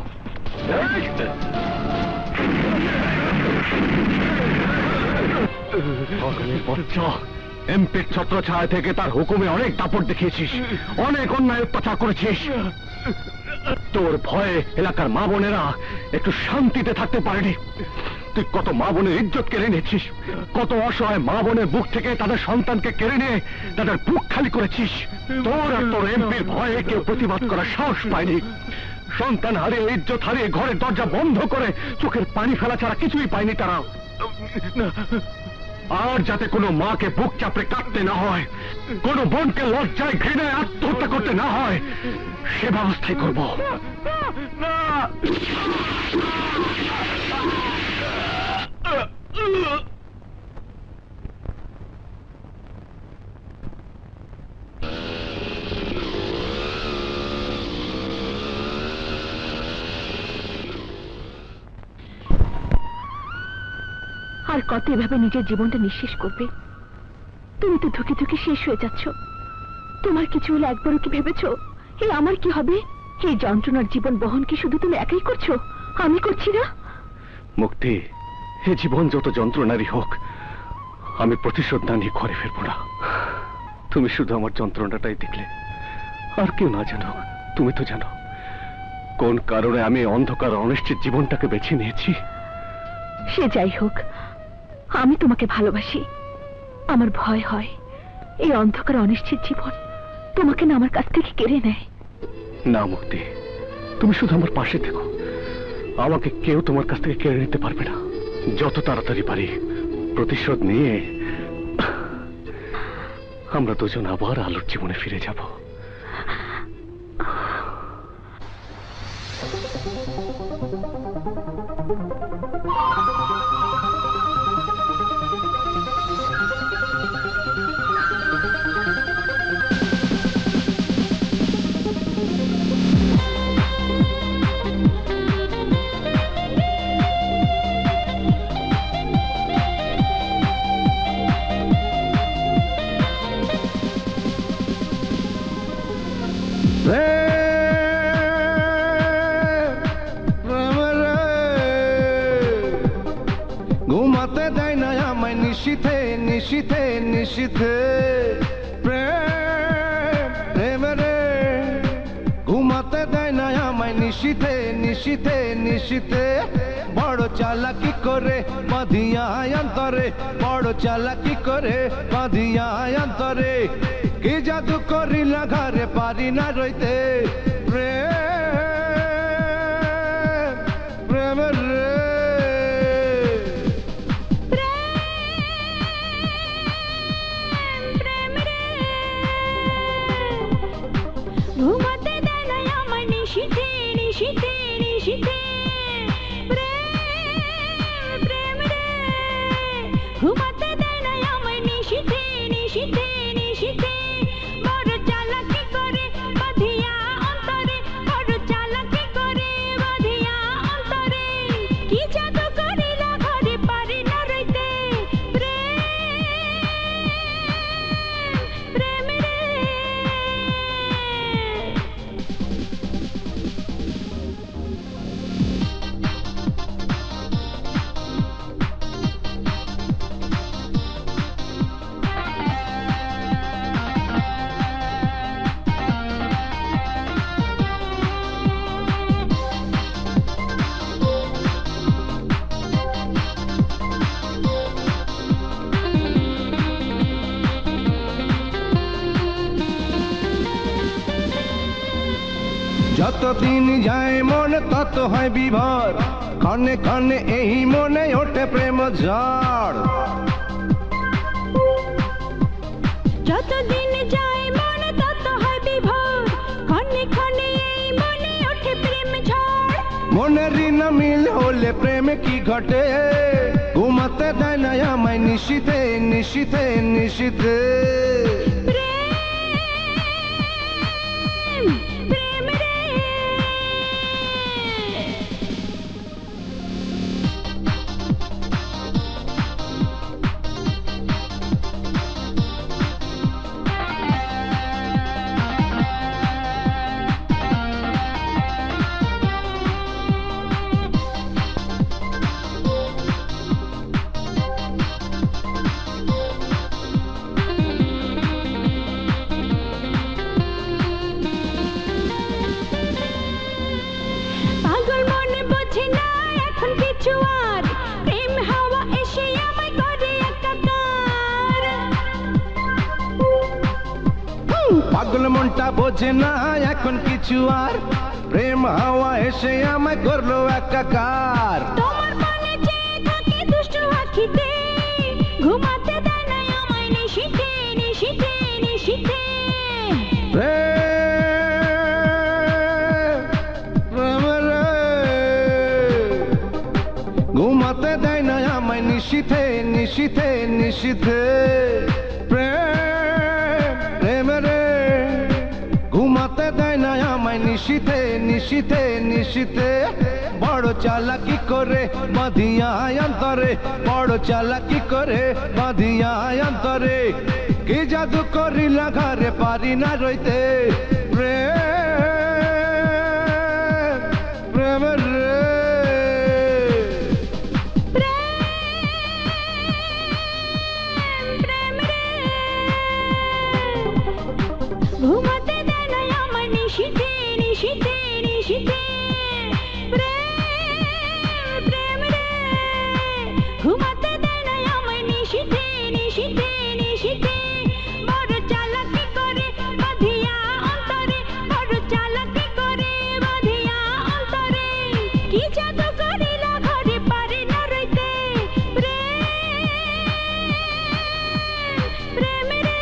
এমপির ছত্র ছায়া থেকে তার হুকুমে অনেক দাপট দেখিয়েছিস, অনেক অন্যায় অত্যাচার করেছিস। তোর ভয়ে এলাকার মা বোনেরা একটু শান্তিতে থাকতে পারেনি। তুই কত মা বোনের ইজ্জত কেড়ে নিয়েছিস, কত অসহায় মা বোনের বুক থেকে তাদের সন্তানকে কেড়ে নিয়ে তাদের বুক খালি করেছিস। তোর আর তোর এমপির ভয়ে কেউ প্রতিবাদ করার সাহস পায়নি। সন্তান হারিয়ে, ইজ্জত হারিয়ে ঘরের দরজা বন্ধ করে চোখের পানি ফেলা ছাড়া কিছুই পায়নি তারা। আর যাতে কোনো মাকে বুক চাপড়ে কাটতে না হয়, কোনো বোনকে লজ্জায় ঘৃণায় আত্মহত্যা করতে না হয়, সে ব্যবস্থাই করব। আর কত এভাবে নিজের জীবনটা নিঃশেষ করবে? তুমি তো ধুকে ধুকে শেষ হয়ে যাচ্ছ। তোমার কিছু হলে একবারও কি ভেবেছো এই আমার কি হবে? এই যন্ত্রণার জীবন বহন কি শুধু তুমি একাই করছো? আমি করছি না? মুক্তি, এ জীবন যত যন্ত্রণারই হোক, আমি প্রতিশোধ না নিয়ে ঘরে ফিরবো না। তুমি শুধু আমার যন্ত্রণাটাই দেখলে, আর কেউ না জানো। তুমি তো জানো কোন কারণে আমি অন্ধকার অনিশ্চিত জীবনটাকে বেছে নিয়েছি। সে যাই হোক, আমি তোমাকে ভালোবাসি। আমার ভয় হয় এই অন্ধকার অনিশ্চিত জীবন তোমাকে না আমার কাছ থেকে কেড়ে নেয়। না মুক্তি, তুমি শুধু আমার পাশে থেকো। আমাকে কেউ তোমার কাছ থেকে কেড়ে নিতে পারবে না। যত তাড়াতাড়ি পারি প্রতিশোধ নিয়ে আমরা দুজন আবার আলোর জীবনে ফিরে যাব। ঘুমাতে দেয় না আমায় নিশীথে নিশীথে নিশীথে প্রেম প্রেম রে। ঘুমাতে দেয় না আমায় নিশীথে নিশীথে নিশীথে। বড় চালাকি করে বাঁধিয়া অন্তরে, বড় চালাকি করে বাঁধিয়া অন্তরে। কি জাদু করিলা ঘরে পারি না রইতে। প্রেম প্রেম রে। ঘুমাতে দেয় না আমায় নিশীথে নিশীথে নিশীথে প্রেম প্রেম রে। ঘুমাতে দেয় না আমায় নিশীথে নিশীথে নিশীথে। বড় চালাকি করে বাঁধিয়া অন্তরে, বড় চালাকি করে বাঁধিয়া অন্তরে। কি জাদু করিলা ঘরে পারি না রইতে। প্রেম প্রেম রে। যতদিন যায় মন তত হয় বিভোর, ক্ষণে ক্ষণে এই মনে ওঠে প্রেম ঝড়। যতদিন যায় মন তত হয় বিভোর, ক্ষণে ক্ষণে এই মনে ওঠে প্রেম ঝড়। মনের ঋণ মিল হলে প্রেমে কি ঘটে। ঘুমাতে দেয় না আমায় নিশীথে নিশীথে নিশীথে। প্রেম প্রেম রে। পাগল মনে বোঝে না এখন কিছু আর, প্রেম হাওয়া এসে আমায় করে একাকার। পাগল মনটা বোঝে না এখন কিছু আর, প্রেম হাওয়া এসে আমায় করলো একাকার। তোমার মনে চেয়ে থাকে দুষ্ট আখিতে, ঘুমাতে দেয় না আমায় নিশীথে নিশীথে নিশীথে। প্রেম রে। ঘুমাতে দেয় না আমায় নিশীথে নিশীথে নিশীথে। প্রেম প্রেম রে। ঘুমাতে দেয় না আমায় নিশীথে নিশীথে নিশীথে। বড় চালাকি করে বাঁধিয়া অন্তরে, বড় চালাকি করে বাঁধিয়া অন্তরে। কি জাদু করিলা ঘরে পারি না রইতে। প্রেম ঘুমাতে দেয় না আমায় নিশীথে নিশীথে নিশীথে প্রেম প্রেম রে ঘুমাতে দেয় না আমায় নিশীথে নিশীথে নিশীথে বড় চালাকি করে বাঁধিয়া অন্তরে বড় চালাকি করে বাঁধিয়া অন্তরে কি জাদু করিলা ঘরে পারে না রইতে প্রেম প্রেম রে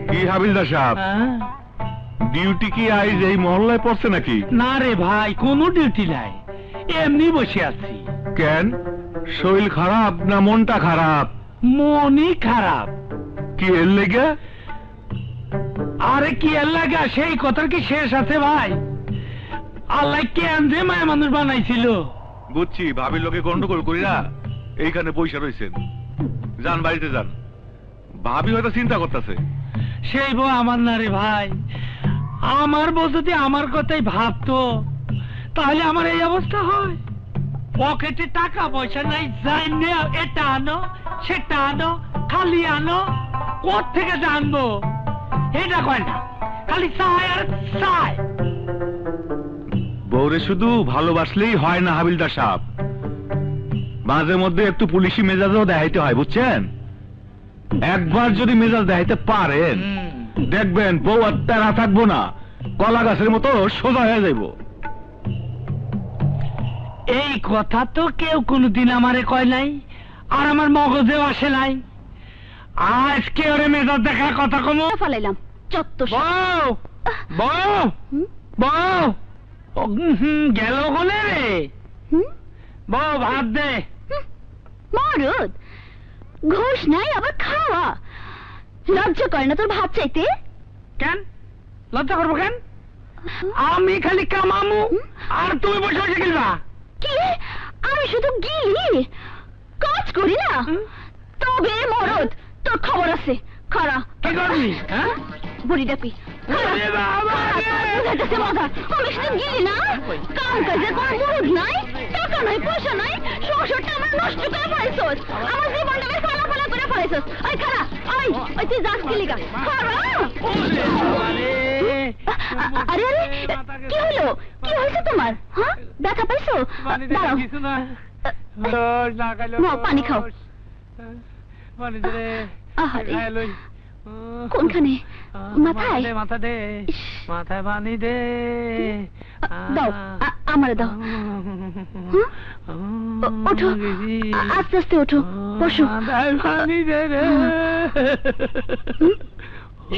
কি হাবিলদার সাহেব, ডিউটি কি আইজ এই মহল্লায় পড়ছে নাকি? না রে ভাই, কোনো ডিউটি নাই, এমনি বসে আছি। কেন, শরীর খারাপ না মনটা খারাপ? মনই খারাপ। কি এর লেগে? আরে কি এর লাগা, সেই কথার কি শেষ আছে ভাই? আল্লাহ কেন যে মায়া মানুষ বানাইছিল। বুঝছি, ভাবির লোকে গন্ডগোল করি না এইখানে পয়সা রয়েছেন, যান বাড়িতে যান। ভাবি হয়তো চিন্তা করতেছে। সেই বউ আমার না রে ভাই, আমার বউ যদি আমার কথাই ভাবতো তাহলে আমার এই অবস্থা হয়? পকেটে টাকা পয়সা নাই, যাই নে এটা আনো সেটা আনো, খালি আনো, কোত্থেকে জানবো? এটা কয় না, খালি চায় আর চায়। বউরে শুধু ভালোবাসলেই হয় না হাবিলদার সাহেব, মাঝে মধ্যে একটু পুলিশি মেজাজও দেখাইতে হয়, বুঝছেন? একবার যদি মেজাজ দেখাইতে পারেন দেখবেন বউ আর তেরা থাকবো না, কলা গাছের মতো সোজা হয়ে যাইব। এই কথা তো কেউ কোনোদিন আমারে কয় নাই, আর আমার মগজেও আসে নাই। আজকে ওরে মেজাজ দেখার কথা কমো ফলাইলাম চত্ব বউ বউ বউ গেল বলে রে। বউ ভাত দে। মরদ ঘুষ নাই আবার খাওয়া, লজ্জা করে না তোর ভাত চাইতে? কেন লজ্জা করবো কেন? আমি খালি কামামু আর তুমি বসে বসে গেলবা। কি আমি শুধু গিলি কাজ করি না? তবে মরদ তোর খবর আছে, খারা কি করবি? হ্যাঁ বুড়ি ডাকি আমি শুধু গিলি না, কাম কাজে কোনো মুরুদ নাই, টাকা নাই পয়সা নাই, সংসারটা আমার নষ্ট করে ফেলাইছস, আমার জীবনটা আমি ফালা ফালা করে ফেলাইছস। ওই খারা ওই তুই যাস গেলি গা খারা। আরে আরে কি হলো, কি হয়েছে তোমার? হ্যাঁ ব্যথা পাইছো? দাঁড়াও নাও পানি খাও। আহারে, কোনখানে? মাথায়? মাথা দে, মাথায় পানি দে। দাও আমারে দাও। ওঠো আস্তে আস্তে ওঠো, বসো। পানি দে রে।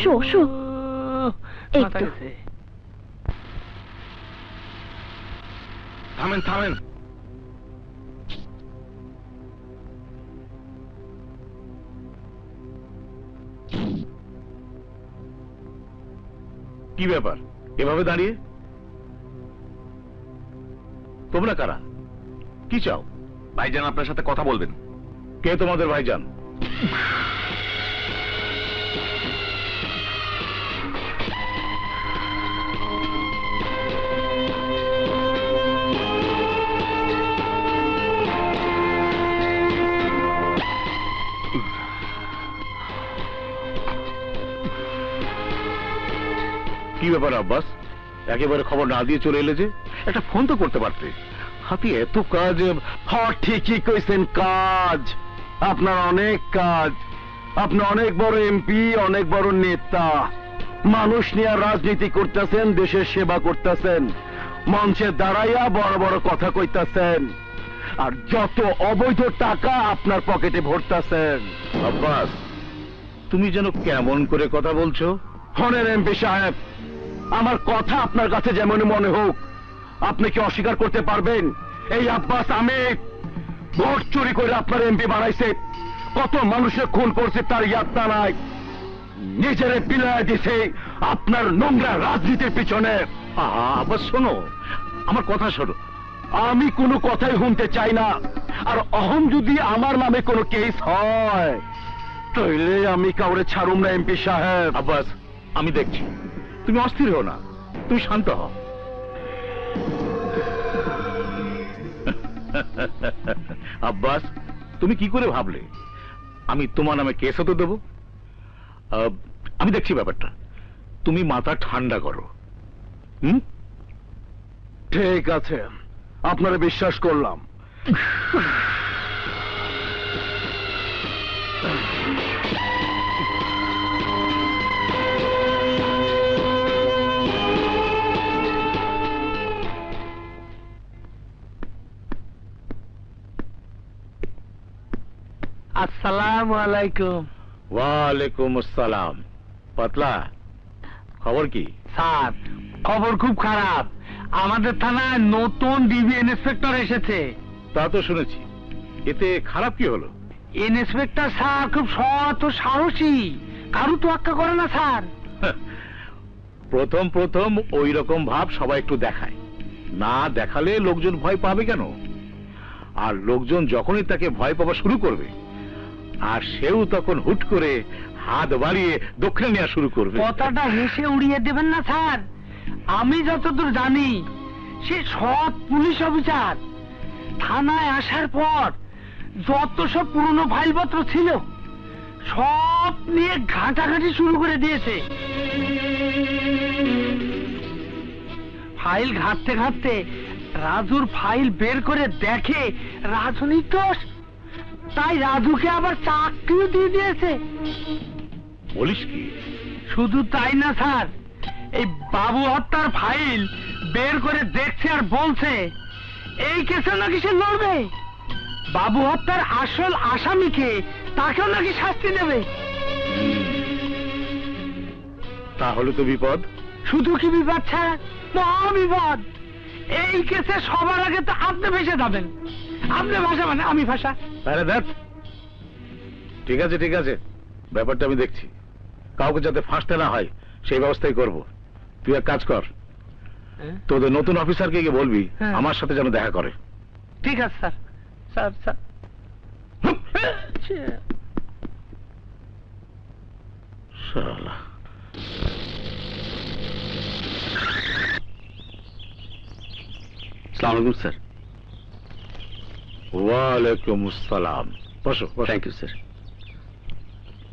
Show show. এই তো। থামেন থামেন, কি ব্যাপার এভাবে দাঁড়িয়ে? তোমরা কারা, কি চাও? ভাইজান আপনার সাথে কথা বলবেন। কে তোমাদের ভাইজান? কি ব্যাপার আব্বাস, একেবারে খবর না দিয়ে চলে এলে যে? একটা ফোন তো করতে পারতে, হাতে এত কাজ। হ্যাঁ ঠিকই কইছেন, কাজ আপনার অনেক কাজ। আপনি অনেক বড় এমপি, অনেক বড় নেতা, মানুষ নিয়ে রাজনীতি করতেছেন, দেশের সেবা করতেছেন, মঞ্চে দাঁড়াইয়া বড় বড় কথা কইতাছেন, আর যত অবৈধ টাকা আপনার পকেটে ভরতেছেন। আব্বাস তুমি যেন কেমন করে কথা বলছো? হনের এমপি সাহেব, আমার কথা আপনার কাছে যেমন মনে হোক, আপনি কি অস্বীকার করতে পারবেন এই আব্বাস আহমেদ ভোট চুরি করে আপনার এমপি বানাইছে, কত মানুষের খুন করছে তার ইয়াত্তা নাই, নিজেরে বিলায় দিছে আপনার নোংরা রাজনীতির পিছনে। আব্বাস শোনো, আমার কথা শোনো। আমি কোনো কথাই শুনতে চাই না, আর অহম যদি আমার নামে কোনো কেস হয় তাইলে আমি কাউরে ছাড়ুম না এমপি সাহেব। আব্বাস আমি দেখছি, তুমি অস্থির হও না, তুমি শান্ত হও। আব্বাস, তুমি কি করে ভাবলে আমি তোমার নামে কেস হতে দেবো? আমি দেখছি ব্যাপারটা, তুমি মাথা ঠান্ডা করো। ঠিক আছে, আপনারা বিশ্বাস করলাম। আসসালামু আলাইকুম। ওয়ালাইকুম আসসালাম। পাতলা, খবর কি? স্যার, খবর খুব খারাপ। আমাদের থানায় নতুন ডিবি ইন্সপেক্টর এসেছে। তা তো শুনেছি, এতে খারাপ কি হলো? ইন্সপেক্টর স্যার খুব সৎ ও সাহসী, কারু তোয়াক্কা করে না স্যার। প্রথম প্রথম ওই রকম ভাব সবাই একটু দেখায়, না দেখালে লোকজন ভয় পাবে কেন? আর লোকজন যখনই তাকে ভয় পাওয়া শুরু করবে, আর সেও তখন হুট করে হাত বাড়িয়ে দক্ষিণে নেওয়া শুরু করবে। কথাটা হেসে উড়িয়ে দেবেন না স্যার। আমি যতদূর জানি, সে সৎ পুলিশ অফিসার। থানায় আসার পর যত সব পুরনো ফাইলপত্র ছিল সব নিয়ে ঘাঁটাঘাঁটি শুরু করে দিয়েছে। ফাইল ঘাঁটতে ঘাঁটতে রাজুর ফাইল বের করে দেখে রাজু নির্দোষ, তাই রাজুকে আবার চাকরিও দিয়ে দিয়েছে। বলিস কি? শুধু তাই না স্যার, এই বাবু হত্যার ফাইল বের করে দেখছে আর বলছে এই কেসে নাকি সে লড়বে। বাবু হত্যার আসল আসামিকে, তাকেও নাকি শাস্তি দেবে। তাহলে তো বিপদ। শুধু কি বিপদ স্যার, মহা বিপদ। এই কেসে সবার আগে তো আপনি ভেসে যাবেন। আপনি ভাষা মানে আমি ভাষা। আরে দেখ, ঠিক আছে ঠিক আছে, ব্যাপারটা আমি দেখছি। কাউকে যাতে ফাঁসতে না হয় সেই ব্যবস্থাই করব। তুই এক কাজ কর, তোদের নতুন অফিসারকে গিয়ে বলবি হ্যাঁ। আমার সাথে যেন দেখা করে। ঠিক আছে স্যার। স্যার স্যার শালা। আসসালামু আলাইকুম স্যার। ওয়ালাইকুম আসসালাম। বসো বসো। Thank you sir.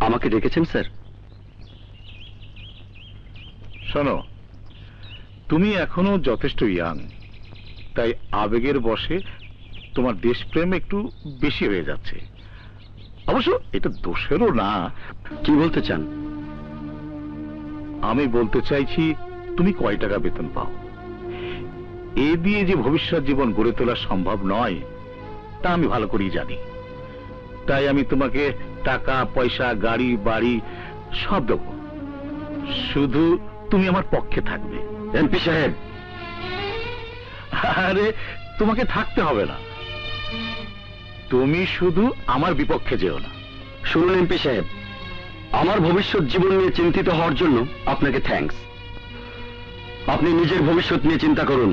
আমাকে ডেকেছেন স্যার? শোনো, তুমি এখনো যথেষ্ট ইয়াং, তাই আবেগের বশে তোমার দেশপ্রেম একটু বেশি হয়ে যাচ্ছে। অবশ্য এটা দোষেরও না। কি বলতে চান? আমি বলতে চাইছি, তুমি কয় টাকা বেতন পাও? এ দিয়ে যে ভবিষ্যৎ জীবন গড়ে তোলা সম্ভব নয় তা আমি ভালো করেই জানি। তাই আমি তোমাকে টাকা পয়সা, গাড়ি বাড়ি সব দেব, শুধু তুমি আমার পক্ষে থাকবে। এমপি সাহেব, আরে তোমাকে থাকতে হবে না, তুমি শুধু আমার বিপক্ষে যেও না। শুনুন এমপি সাহেব, আমার ভবিষ্যৎ জীবন নিয়ে চিন্তিত হওয়ার জন্য আপনাকে থ্যাঙ্কস। আপনি নিজের ভবিষ্যৎ নিয়ে চিন্তা করুন।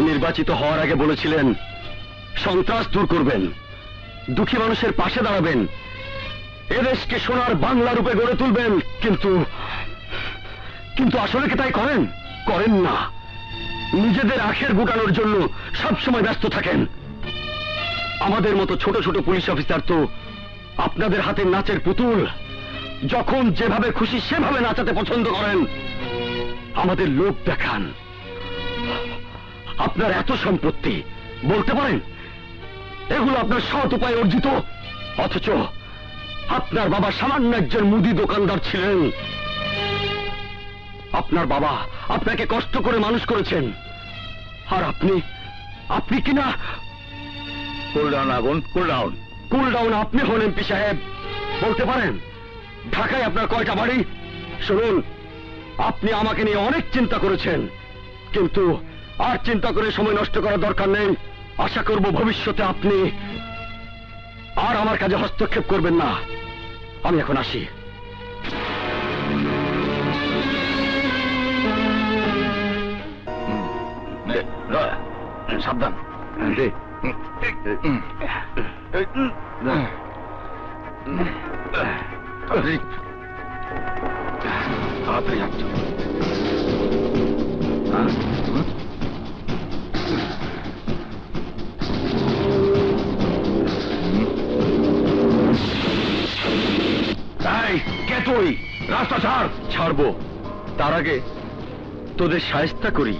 নির্বাচিত হওয়ার আগে বলেছিলেন সন্ত্রাস দূর করবেন, দুঃখী মানুষের পাশে দাঁড়াবেন, এদেশকে সোনার বাংলা রূপে গড়ে তুলবেন। কিন্তু কিন্তু আসলে কি তাই করেন? করেন না। নিজেদের আখের গুটানোর জন্য সবসময় ব্যস্ত থাকেন। আমাদের মতো ছোট ছোট পুলিশ অফিসার তো আপনাদের হাতে নাচের পুতুল। যখন যেভাবে খুশি সেভাবে নাচাতে পছন্দ করেন, আমাদের লোক দেখান। আপনার এত সম্পত্তি, বলতে পারেন এগুলো আপনার সৎ উপায়ে অর্জিত, অথচ আপনার বাবা সামান্য একজন মুদি দোকানদার ছিলেন। আপনার বাবা আপনাকে কষ্ট করে মানুষ করেছেন, আর আপনি কিনা কুল ডাউন আগুন, কুল ডাউন। কুল ডাউন আপনি হন এমপি সাহেব। বলতে পারেন ঢাকায় আপনার কয়টা বাড়ি? শুনুন, আপনি আমাকে নিয়ে অনেক চিন্তা করেছেন, কিন্তু আর চিন্তা করে সময় নষ্ট করার দরকার নেই। আশা করব ভবিষ্যতে আপনি আর আমার কাজে হস্তক্ষেপ করবেন না। আমি এখন আসি। সাবধান। তাড়াতাড়ি হাঁটছ। হ্যাঁ? এই, কে তুই? রাস্তা ছাড়। ছাড়বো, তার আগে তোদের শায়েস্তা করি।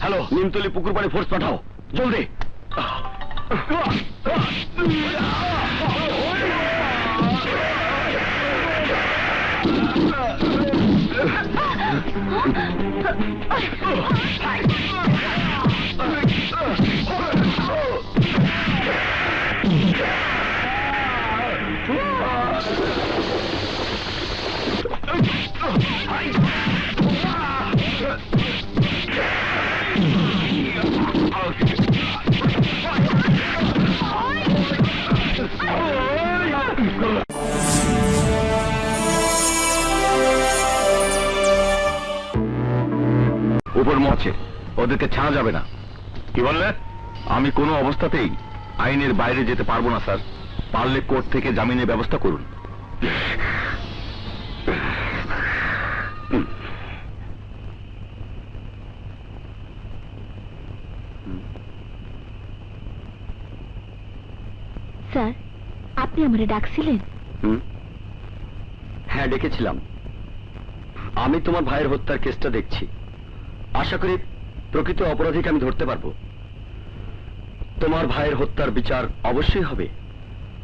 হ্যালো, নিমতলি পুকুর পাড়ে ফোর্স পাঠাও, জলদি। উপর মছে, ওদেরকে ছাড়া যাবে না। কি বললে? আমি কোনো অবস্থাতেই আইনের বাইরে যেতে পারবো না স্যার। পারলে কোর্ট থেকে জামিনের ব্যবস্থা করুন। স্যার, আপনি আমারে ডাকছিলেন? হ্যাঁ, ডেকেছিলাম। আমি তোমার ভাইয়ের হত্যার কেসটা দেখছি। আশা করি প্রকৃত অপরাধীকে আমি ধরতে পারবো। তোমার ভাইয়ের হত্যার বিচার অবশ্যই হবে,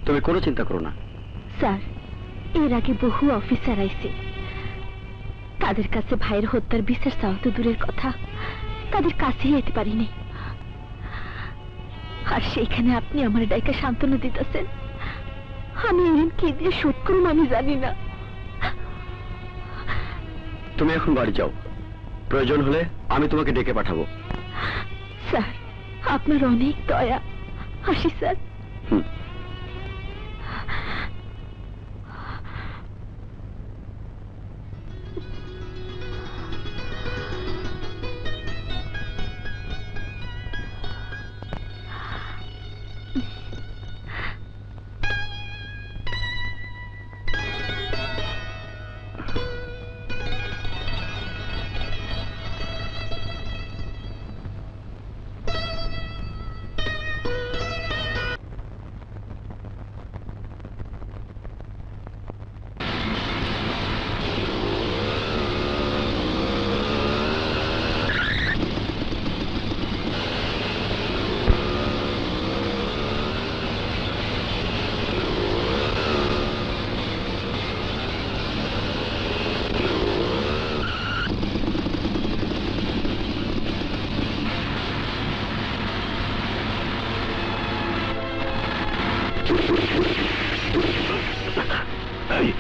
তুমি কোনো চিন্তা করো না। স্যার, এর আগে বহু অফিসার আইছে, তাদের কাছে ভাইয়ের হত্যার বিচার চাওয়া তো দূরের কথা, তাদের কাছেই যেতে পারিনি। আর সেইখানে আপনি আমার ডাইকা সান্ত্বনা দিতেছেন। আমি এর কি দিয়ে শোধ করুন আমি জানি না। তুমি এখন বাড়ি যাও, প্রয়োজন হলে আমি তোমাকে ডেকে পাঠাবো। স্যার, আপনার অনেক দয়া। আসি স্যার।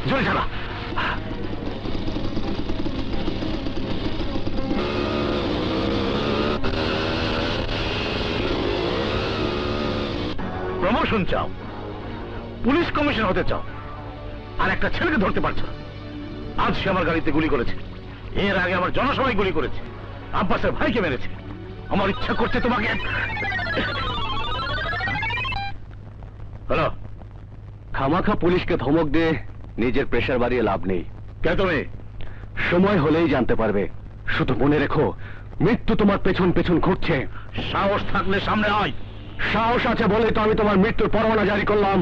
জোরে চালা। প্রমোশন চাও, পুলিশ কমিশনার হতে চাও, আর একটা ছেলেকে ধরতে পারছো না। আজ সে আমার গাড়িতে গুলি করেছে, এর আগে আমার জনসভায় গুলি করেছে, আব্বাসের ভাইকে মেরেছে। আমার ইচ্ছা করছে তোমাকে। হ্যালো, খামাখা পুলিশকে ধমক দিয়ে নিজের প্রেশার বাড়িয়ে লাভ নেই। কে তুমি? সময় হলেই জানতে পারবে। শুধু মনে রেখো, মৃত্যু তোমার পেছন পেছন ঘুরছে। সাহস থাকলে সামনে আয়। সাহস আছে বলে তো আমি তোমার মৃত্যুর পরোয়ানা জারি করলাম।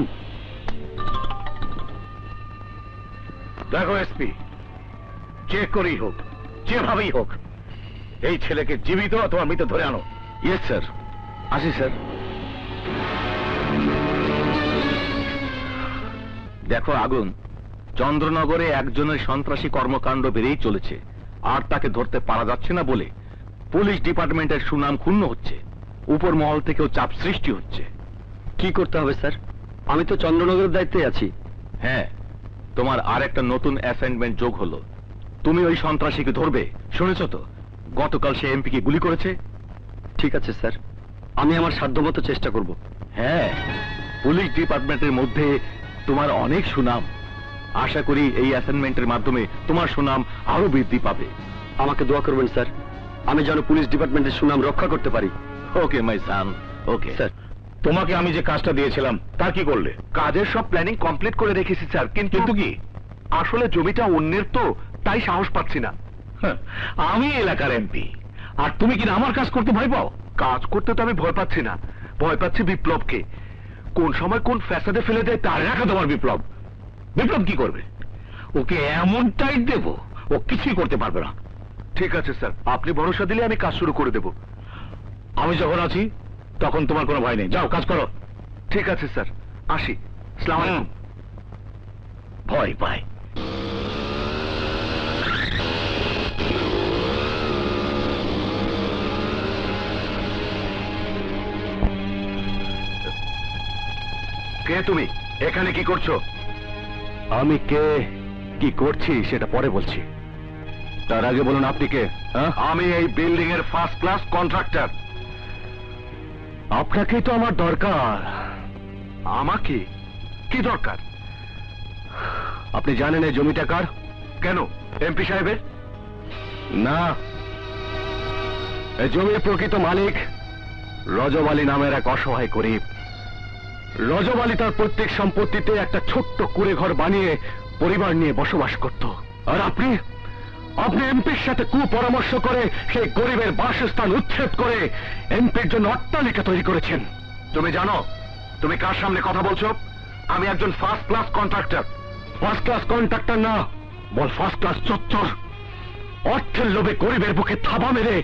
দেখো এসপি, যে করেই হোক, যেভাবেই হোক, এই ছেলেকে জীবিত অথবা মৃত ধরে আনো। Yes sir. আসি স্যার। দেখো আগুন, চন্দ্রনগরে একজনের সন্ত্রাসী কর্মকাণ্ড বেড়েই চলেছে, আর তাকে ধরতে পারা যাচ্ছে না বলে পুলিশ ডিপার্টমেন্টের সুনাম ক্ষুণ্ণ হচ্ছে, উপর মহল থেকেও চাপ সৃষ্টি হচ্ছে। কি করতে হবে স্যার? আমি তো চন্দ্রনগরের দায়িত্বে আছি। হ্যাঁ, তোমার আর একটা নতুন অ্যাসাইনমেন্ট যোগ হলো। তুমি ওই সন্ত্রাসীকে ধরবে। শুনেছ তো, গতকাল সে এমপিকে গুলি করেছে। ঠিক আছে স্যার, আমি আমার সাধ্যমতো চেষ্টা করব। হ্যাঁ, পুলিশ ডিপার্টমেন্টের মধ্যে তোমার অনেক সুনাম। আশা করি এই অ্যাসাইনমেন্টের মাধ্যমে তোমার সুনাম আরো বৃদ্ধি পাবে। আমাকে দোয়া করবেন স্যার, আমি যেন পুলিশ ডিপার্টমেন্টের সুনাম রক্ষা করতে পারি। ওকে মাই সান, ওকে স্যার। তোমাকে আমি যে কাজটা দিয়েছিলাম তার কি করলে? কাজের সব প্ল্যানিং কমপ্লিট করে রেখেছি স্যার, কিন্তু কি? আসলে জমিটা অন্যের তো, তাই সাহস পাচ্ছি না। হ্যাঁ, আমি এলাকার এমপি, আর তুমি কিনা আমার কাজ করতে ভয় পাও? কাজ করতে তো আমি ভয় পাচ্ছি না, ভয় পাচ্ছি বিপ্লবকে। কোন সময় কোন ফ্যাসাদে ফেলে দেয় তার। রাখো তোমার বিপ্লব। বিপ্লব কি করবে? ওকে এমন টাইট দেব, ও কিছুই করতে পারবে না। ঠিক আছে স্যার, আপনি ভরসা দিলে আমি কাজ শুরু করে দেব। আমি যখন আছি তখন তোমার কোনো ভয় নেই। যাও, কাজ করো। ঠিক আছে স্যার, আসি। আসসালামু আলাইকুম। ভয় পায়। কে তুমি? এখানে কি করছো? আমি কে, কি করছি সেটা পরে বলছি। তার আগে বলুন আপনি কে? আমি এই বিল্ডিং এর ফার্স্ট ক্লাস কন্ট্রাক্টর। আপনাকেই তো আমার দরকার। আমাকে কি দরকার? আপনি জানেন এই জমিটা কার? কেন, এমপি সাহেবের? না, এই জমির প্রকৃত মালিক রজব আলী নামের এক অসহায় গরিব। রজব আলী তার প্রত্যেক সম্পত্তিতে একটা ছোট্ট কুঁড়ে ঘর বানিয়ে পরিবার নিয়ে বসবাস করত। আর আপনি এমপির সাথে কুপরামর্শ করে সেই গরিবের বাসস্থান উচ্ছেদ করে এমপির জন্য অট্টালিকা তৈরি করেছেন। তুমি জানো তুমি কার সামনে কথা বলছো? আমি একজন first class contractor. First class contractor না, বল ফার্স্ট ক্লাস চত্বর। অর্থের লোভে গরিবের বুকে থাবা মেরে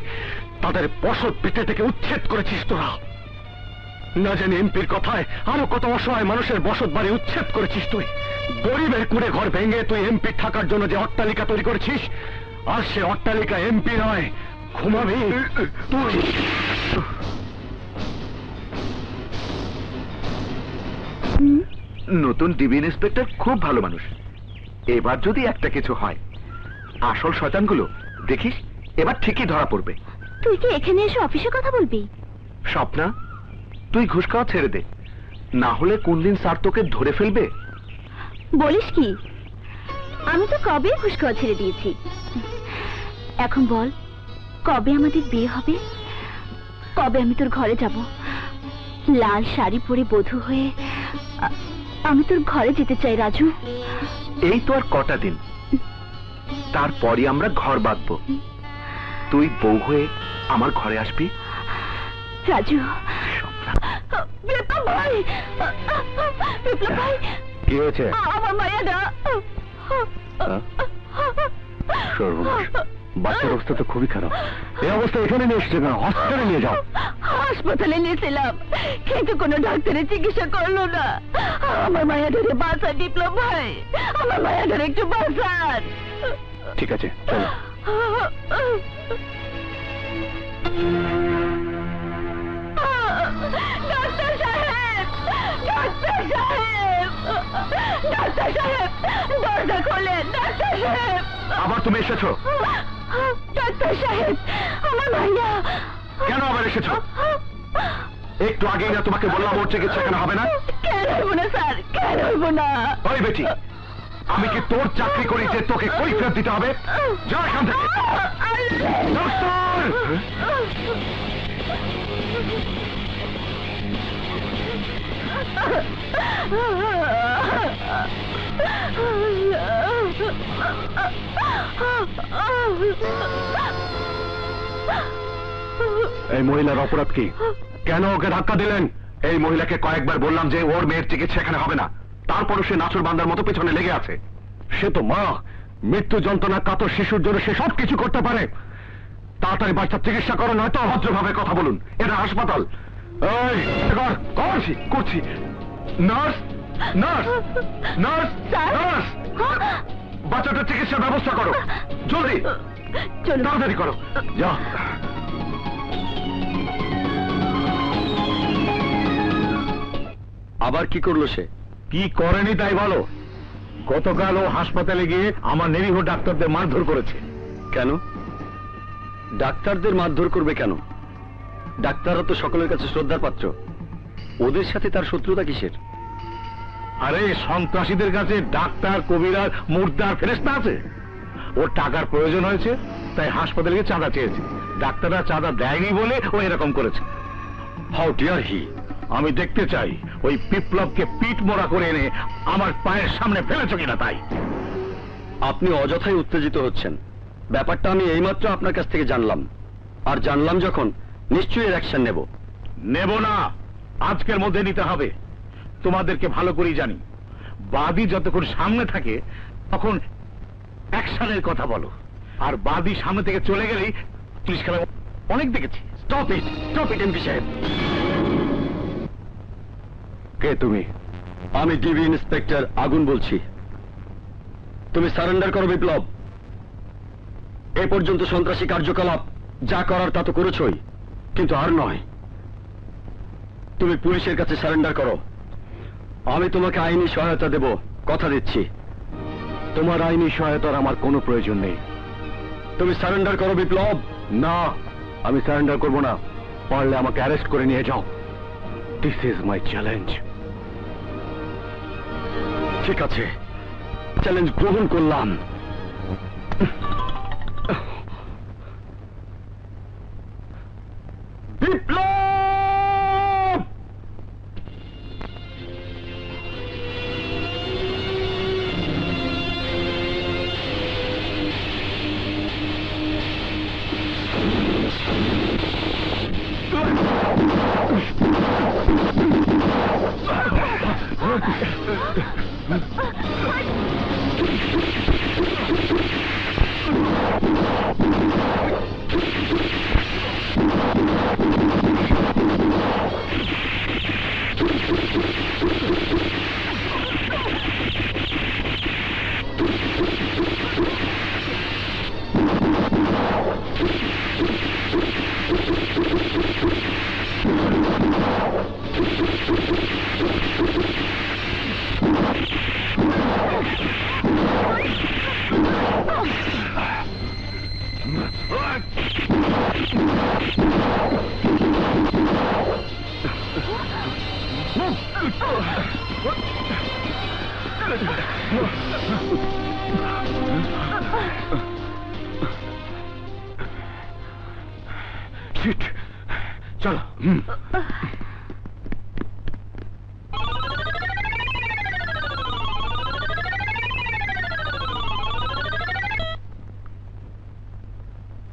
তাদের বসত ভিটে থেকে উচ্ছেদ করেছিস তোরা। না জানি এমপির কথায় আরো কত অসহায় মানুষের বসত বাড়ি উচ্ছেদ করেছিস তুই। গরিবের কুড়ে ঘর ভেঙে তুই এমপি থাকার জন্য যে অট্টালিকা তৈরি করেছিস, আর সে অট্টালিকা এমপি নয়, ঘুমাবি তুই। নতুন ডিবি ইন্সপেক্টর খুব ভালো মানুষ। এবার যদি একটা কিছু হয়, আসল শয়তানগুলো দেখিস এবার ঠিকই ধরা পড়বে। তুই কি এখানে এসে অফিসে কথা বলবি? স্বপ্না, তুই ঘুষ খাওয়া ছেড়ে দে, না হলে কোন দিন স্যার তোকে ধরে ফেলবে। বলিস কি? আমি তো কবে ঘুষ খাওয়া ছেড়ে দিয়েছি। এখন বল, কবে আমাদের বিয়ে হবে? কবে আমি তোর ঘরে যাব? লাল শাড়ি পরে বধূ হয়ে আমি তোর ঘরে যেতে চাই রাজু। এই তো আর কটা দিন, তারপরই আমরা ঘর বাঁধবো। তুই বউ হয়ে আমার ঘরে আসবি রাজু। বিপ্লব ভাই, বিপ্লব ভাই, কি হয়েছে? আমার মায়াদা। সর্বনাশ, বাচ্চার অবস্থা তো খুবই খারাপ। এই অবস্থা এখানে নিয়ে এসছে কেন? হসপিটালে নিয়ে যাও। হাসপাতালে নিয়েছিলাম, কিন্তু কোনো ডাক্তারের চিকিৎসা করলো না। আমার মায়াদারে বাঁচান বিপ্লব ভাই, আমার মায়াদারে একটু বাঁচান। ঠিক আছে, চলো। ডাক্তার সাহেব, ডাক্তার সাহেব, ডাক্তার সাহেব, দরজা খোলেন ডাক্তার সাহেব। আবার তুমি এসেছো? ডাক্তার সাহেব, আমার ভাইয়া। কেন আবার এসেছো? একটু আগেই না তোমাকে বললাম ওর চিকিৎসা কেন হবে না? কেন হইব না স্যার, কেন হইব না? ওই বেটি, আমি কি তোর চাকরি করি যে তোকে কৈফিয়ত দিতে হবে? যা এখান থেকে। ডাক্তার! এই মহিলার অপরাধ কি? কেন ওকে ধাক্কা দিলেন? এই মহিলাকে কয়েকবার বললাম যে ওর মেয়ের চিকিৎসা এখানে হবে না, তারপরও সে নাচুর বান্দার মতো পেছনে লেগে আছে। সে তো মা, মৃত্যু যন্ত্রণা কাতর শিশুর জন্য সে সব কিছু করতে পারে। তাড়াতাড়ি বাচ্চার চিকিৎসা করো, নয়তো অভদ্রভাবে কথা বলুন। এটা হাসপাতাল। এই, করছি করছি। নার্স, নার্স, নার্স, নার্স, বাচ্চাটার চিকিৎসার ব্যবস্থা করো, জলদি, তাড়াতাড়ি করো, যা। আবার কি করলো সে? কি করেনি তাই বলো? গতকাল ও হাসপাতালে গিয়ে আমার নিরীহ ডাক্তারদের মারধর করেছে। কেন ডাক্তারদের মারধর করবে কেন? ডাক্তাররা তো সকলের কাছে শ্রদ্ধার পাত্র, ওদের সাথে তার শত্রুতা কিসের? আরে সন্ত্রাসীদের কাছে ডাক্তার, কবিরাজ, মুর্দার ফেরেশতা আছে। ওর টাকার প্রয়োজন হয়েছে, তাই হাসপাতালে গিয়ে চাঁদা চেয়েছে। ডাক্তাররা চাঁদা দেয়নি বলে ও এরকম করেছে। How dare he! আমি দেখতে চাই ওই বিপ্লবকে পিঠ মোড়া করে এনে আমার পায়ের সামনে ফেলেছ কিনা। তাই আপনি অযথাই উত্তেজিত হচ্ছেন। ব্যাপারটা আমি এইমাত্র আপনার কাছ থেকে জানলাম, আর জানলাম যখন নিশ্চয়ই অ্যাকশন নেব। নেব না, আজকের মধ্যে নিতে হবে। তোমাদেরকে ভালো করেই জানি, বাদী যতক্ষণ সামনে থাকে তখন অ্যাকশনের কথা বলো, আর বাদী সামনে থেকে চলে গেলেই পুলিশ খেলা অনেক দেখেছি। Stop it, stop it MP সাহেব। কে তুমি? আমি ডিবি ইন্সপেক্টর আগুন বলছি। তুমি সারেন্ডার করো বিপ্লব। এ পর্যন্ত সন্ত্রাসী কার্যকলাপ যা করার তা তো করেছই, কিন্তু আর নয়। তুমি পুলিশের কাছে সারেন্ডার করো। আমি তোমাকে আইনি সহায়তা দেব, কথা দিচ্ছি। তোমার আইনি সহায়তার আমার কোনো প্রয়োজন নেই। তুমি সারেন্ডার করো বিপ্লব। না, আমি সারেন্ডার করব না। পারলে আমাকে অ্যারেস্ট করে নিয়ে যাও। This is my challenge. ঠিক আছে, চ্যালেঞ্জ গ্রহণ করলাম। বিপ্লব! চলো।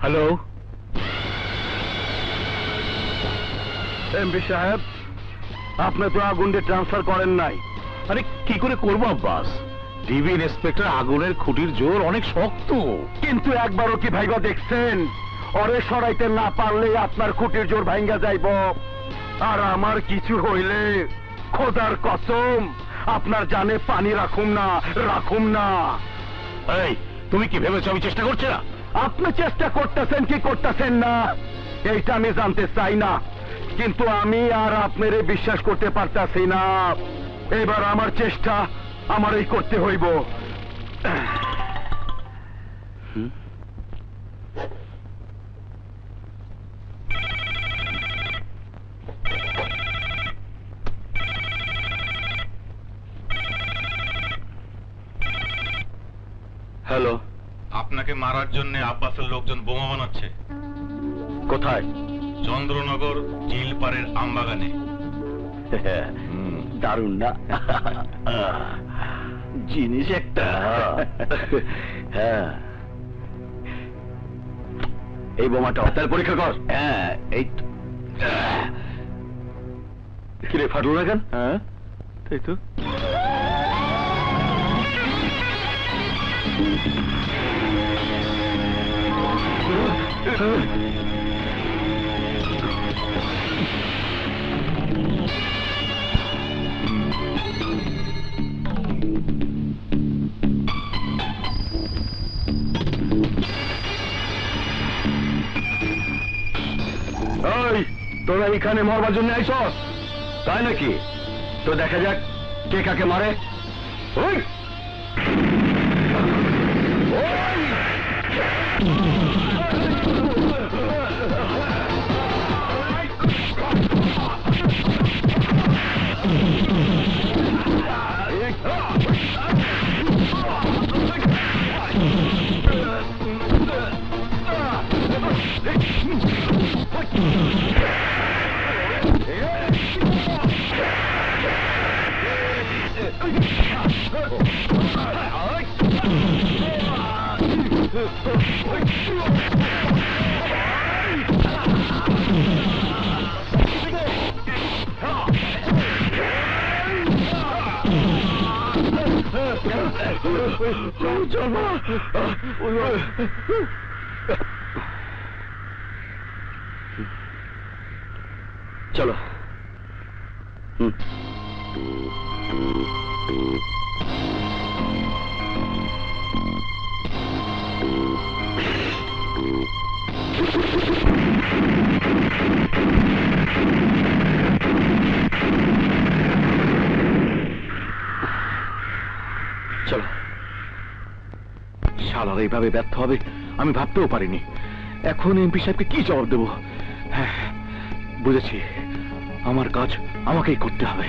হ্যালো, এমপি সাহেব, আপনি তো আগুনকে ট্রান্সফার করেন নাই। আরে কি করে করবো আব্বাস? ডিবি ইন্সপেক্টর আগুনের খুঁটির জোর অনেক শক্ত। কিন্তু একবারও কি ভাইবা দেখছেন? ওরে সরাইতে না পারলে আপনার খুঁটির জোর ভাঙ্গা যাইব। আর আমার কিছু হইলে খোদার কসম আপনার জানে পানি রাখুম না, রাখুম না। এই, তুমি কি ভেবেছো আমি চেষ্টা করছি না? আপনি চেষ্টা করতেছেন কি করতেছেন না এইটা আমি জানতে চাই না, কিন্তু আমি আর আপনারে বিশ্বাস করতে পারতাছি না। এবার আমার চেষ্টা আমারই করতে হইব। হ্যালো, আপনাকে মারার জন্য আব্বাসের লোকজন বোমা বানাচ্ছে। কোথায়? চন্দ্রনগর চিলপাড়ের আমবাগানে। দারুণ না? জিনিস একটা। হ্যাঁ, এই বোমাটা তার পরীক্ষা কর। হ্যাঁ, এই কিরে ফাটলো না কেন? হ্যাঁ, তাই তো। তোরা এখানে মরবার জন্য আইসস, তাই নাকি? তো দেখা যাক কে কাকে মারে। ওই চলো। চলো। শালার এইভাবে ব্যর্থ হবে আমি ভাবতেও পারিনি। এখন এমপি সাহেবকে কি জবাব দেবো? হ্যাঁ, বুঝেছি, আমার কাজ আমাকেই করতে হবে।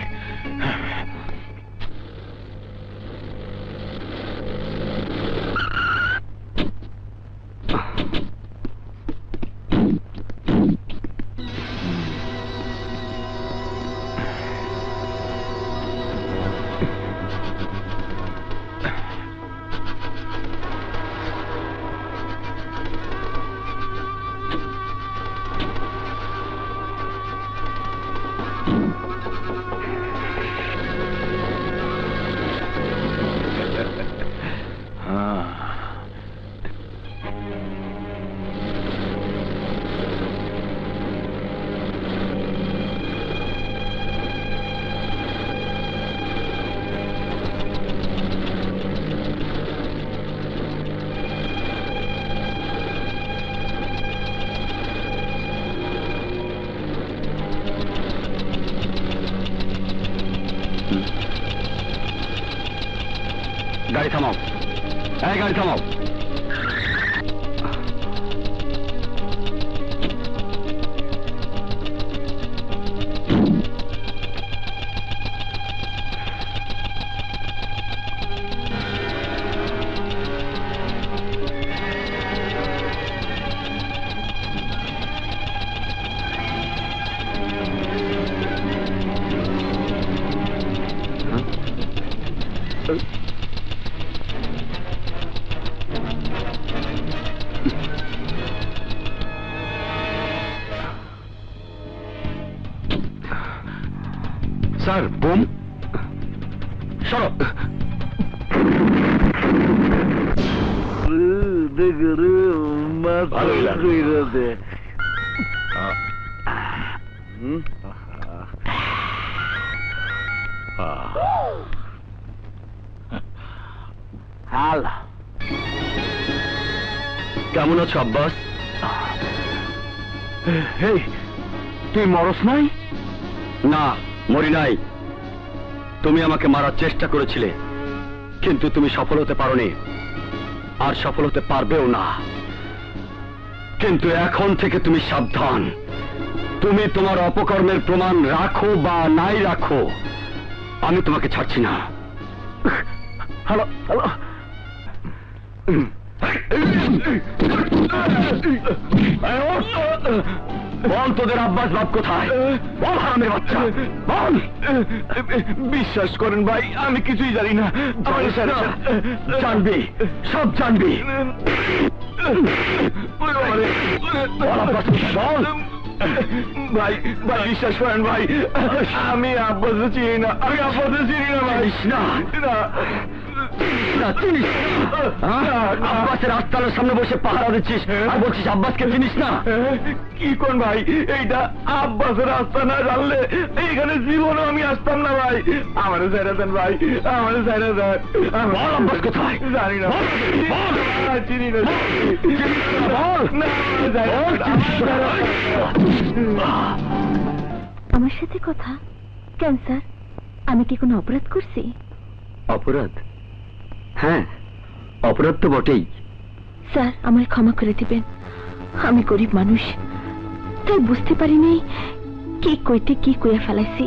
গাড়ি থামাও, এই গাড়ি থামাও। Sir, bomb. সরো। ভালোই লাগলো। কেমন আছো আব্বাস? এই, তুই মরস নাই? না, মরি নাই। তুমি আমাকে মারার চেষ্টা করেছিলে, কিন্তু তুমি সফল হতে পারোনি, আর সফল হতে পারবেও না। কিন্তু এখন থেকে তুমি সাবধান। তুমি তোমার অপকর্মের প্রমাণ রাখো বা নাই রাখো, আমি তোমাকে ছাড়ছি না। Hello, hello. বল তোদের আব্বাস বাপ কোথায়? বল হারামের বাচ্চা, বল। বিশ্বাস করেন ভাই, আমি কিছুই জানি না। জানবি, সব জানবি। বল আব্বাস কোথায়, বল। ভাই, ভাই বিশ্বাস করেন ভাই, আমি আব্বাসকে চিনি না। আমি আব্বাসকে চিনি না ভাই। না, না, না, চিনিস আব্বাসের আস্তানার সামনে বসে পাহারা দিচ্ছিস আর বলছিস আব্বাসকে চিনিস না? কি কোন ভাই, এইটা আব্বাসের আস্তানা জানলে এইখানে জীবনও আমি আসতাম না ভাই। আমারে ছেড়ে দেন ভাই, আমারে ছেড়ে দেন। বল আব্বাস কোথায়? জানি না, চিনি না, আমার সাথে কথা কেন স্যার? আমি কি কোনো অপরাধ করছি? অপরাধ? হ্যাঁ, অপরাধ তো বটেই। স্যার আমায় ক্ষমা করে দিবেন, আমি গরিব মানুষ, তাই বুঝতে পারিনি কি কইতে কি কইয়া ফেলাইছি।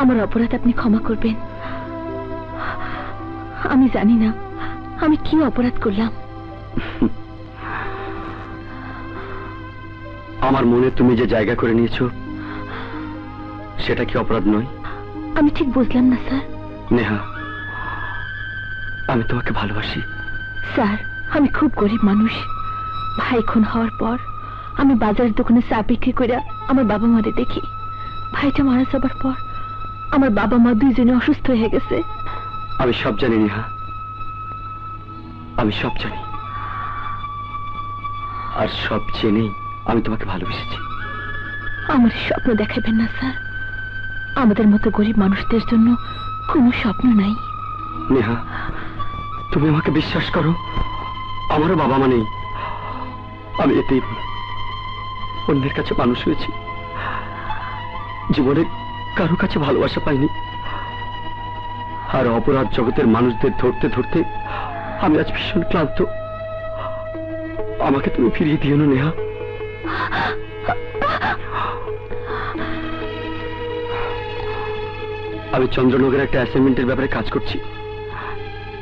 আমার অপরাধ আপনি ক্ষমা করবেন। আমি জানি না আমি কি অপরাধ করলাম। আমার মনে তুমি যে জায়গা করে নিয়েছো সেটা কি অপরাধ নয়? আমি ঠিক বুঝলাম না স্যার। নেহা, আমি তোমাকে ভালোবাসি। স্যার আমি খুব গরিব মানুষ। ভাই খুন হওয়ার পর আমি বাজারের দোকানে চা বিক্রি করে আমার বাবা মারে দেখি। ভাইটা মারা যাবার পর আমার বাবা মা দুইজনে অসুস্থ হয়ে গেছে। আমি সব জানি নেহা, আমি সব জানি, আর সব জেনেই আমি তোমাকে ভালোবেসেছি। আমার স্বপ্ন দেখাবেন না স্যার, আমাদের মতো গরিব মানুষদের জন্য কোনো স্বপ্ন নাই। নেহা, তুমি আমাকে বিশ্বাস করো, আমারও বাবা মা নেই। আমি এতেই অন্যের কাছে মানুষ হয়েছি, জীবনে কারো কাছে ভালোবাসা পাইনি। আর অপরাধ জগতের মানুষদের ধরতে ধরতে আমি আজ ভীষণ ক্লান্ত। আমাকে তুমি ফিরিয়ে দিও না নেহা। আমি চন্দ্রনগরের একটা অ্যাসাইনমেন্টের ব্যাপারে কাজ করছি।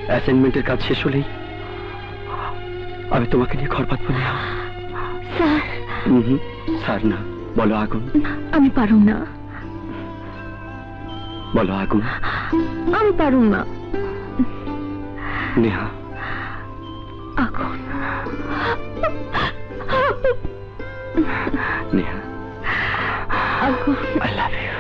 অ্যাসাইনমেন্টের কাজ শেষ হলেই আমি তোমাকে নিয়ে ঘর পাতবো নেহা। স্যার স্যার না, বলো আগুন। আমি পারুম না। বলো আগুন। আমি পারুম না। নেহা। আগুন। নেহা, আগুন। I love you.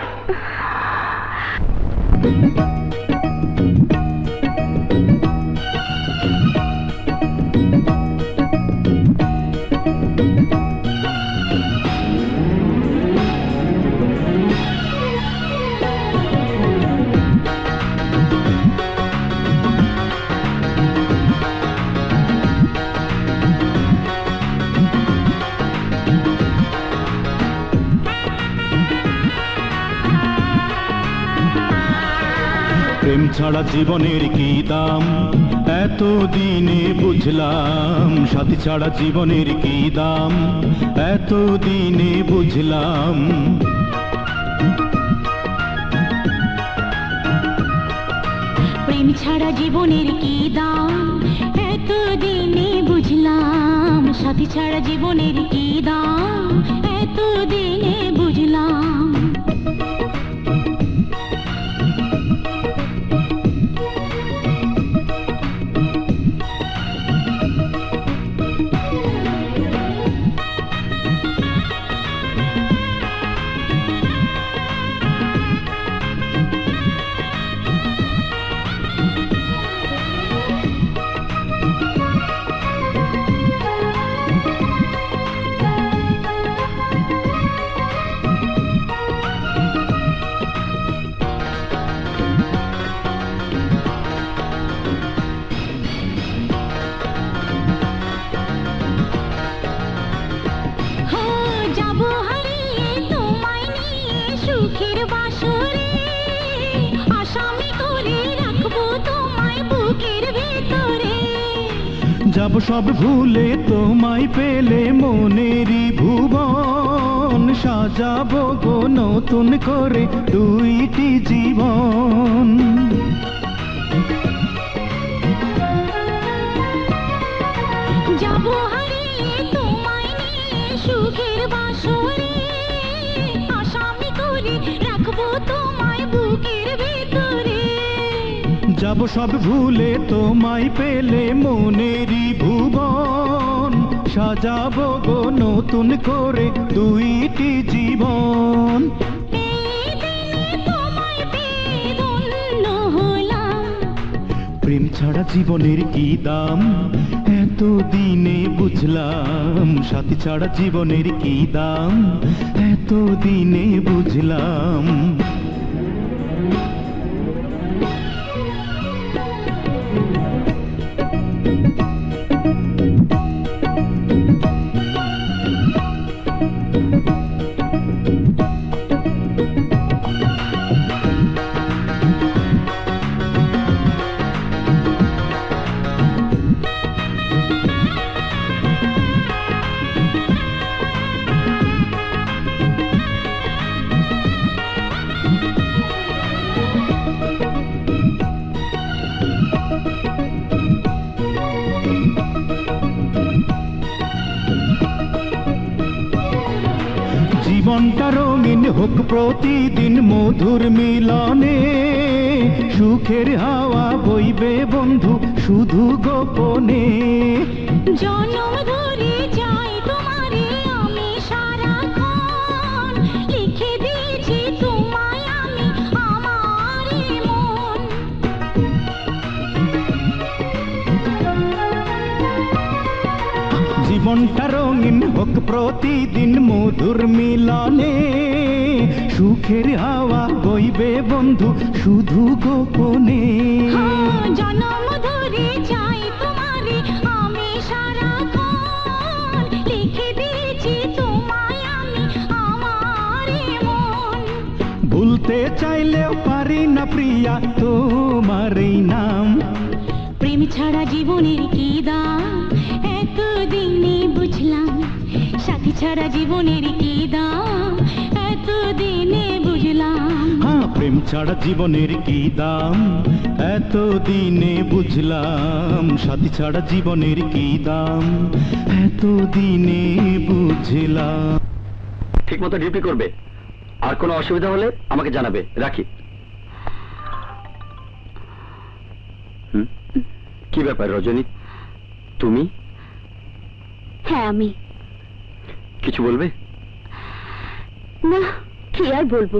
প্রেম ছাড়া জীবনের কি দাম এত দিনে বুঝলাম, সাথী ছাড়া জীবনের কি দাম এত দিনে বুঝলাম। প্রেম ছাড়া জীবনের কি দাম এত দিনে বুঝলাম, সাথী ছাড়া জীবনের কি দাম এত দিনে বুঝলাম। যাব সব ভুলে তোমায় পেলে মনেরই ভুবন, সাজাবো গো নতুন করে দুইটি জীবন। যাব হারিয়ে তোমায় নিয়ে সুখের বাসরে, আসামি করে রাখবো তোমায় বুকের ভেতরে। যাব সব ভুলে তোমায় পেলে মনেরই ভুবন, সাজাবো গো নতুন করে দুইটি জীবন। প্রেম ছাড়া জীবনের কি দাম এত দিনে বুঝলাম সাথী ছাড়া জীবনের কি দাম এত দিনে বুঝলাম জীবনটা রঙিন হোক প্রতিদিন মধুর মিলনে সুখের হাওয়া বইবে বন্ধু শুধু গোপনে জনম ধরে যাই তোমারে আমি সারাক্ষণ লিখে দিয়েছি তোমায় আমি আমারই মন জীবনটা রঙিন হোক প্রতিদিন মধুর মিলনে সুখের হাওয়া বইবে বন্ধু শুধু গোপনে জনম ধরে যাই তোমারে আমি সারাক্ষণ লিখে দিয়েছি তোমায় আমি আমারই মন ভুলতে চাইলেও পারি না প্রিয়া তোমার এই নাম প্রেম ছাড়া জীবনের কি দাম এতদিনে বুঝলাম সাথী ছাড়া জীবনের কি দাম এতদিনে বুঝলাম হ্যাঁ প্রেম ছাড়া জীবনের কি দাম এতদিনে বুঝলাম সাথী ছাড়া জীবনের কি দাম এতদিনে বুঝলাম ঠিক মতো ডিউটি করবে আর কোনো অসুবিধা হলে আমাকে জানাবে রাখি কি ব্যাপার রজনী তুমি হ্যাঁ আমি কিছু বলবে না কি আর বলবো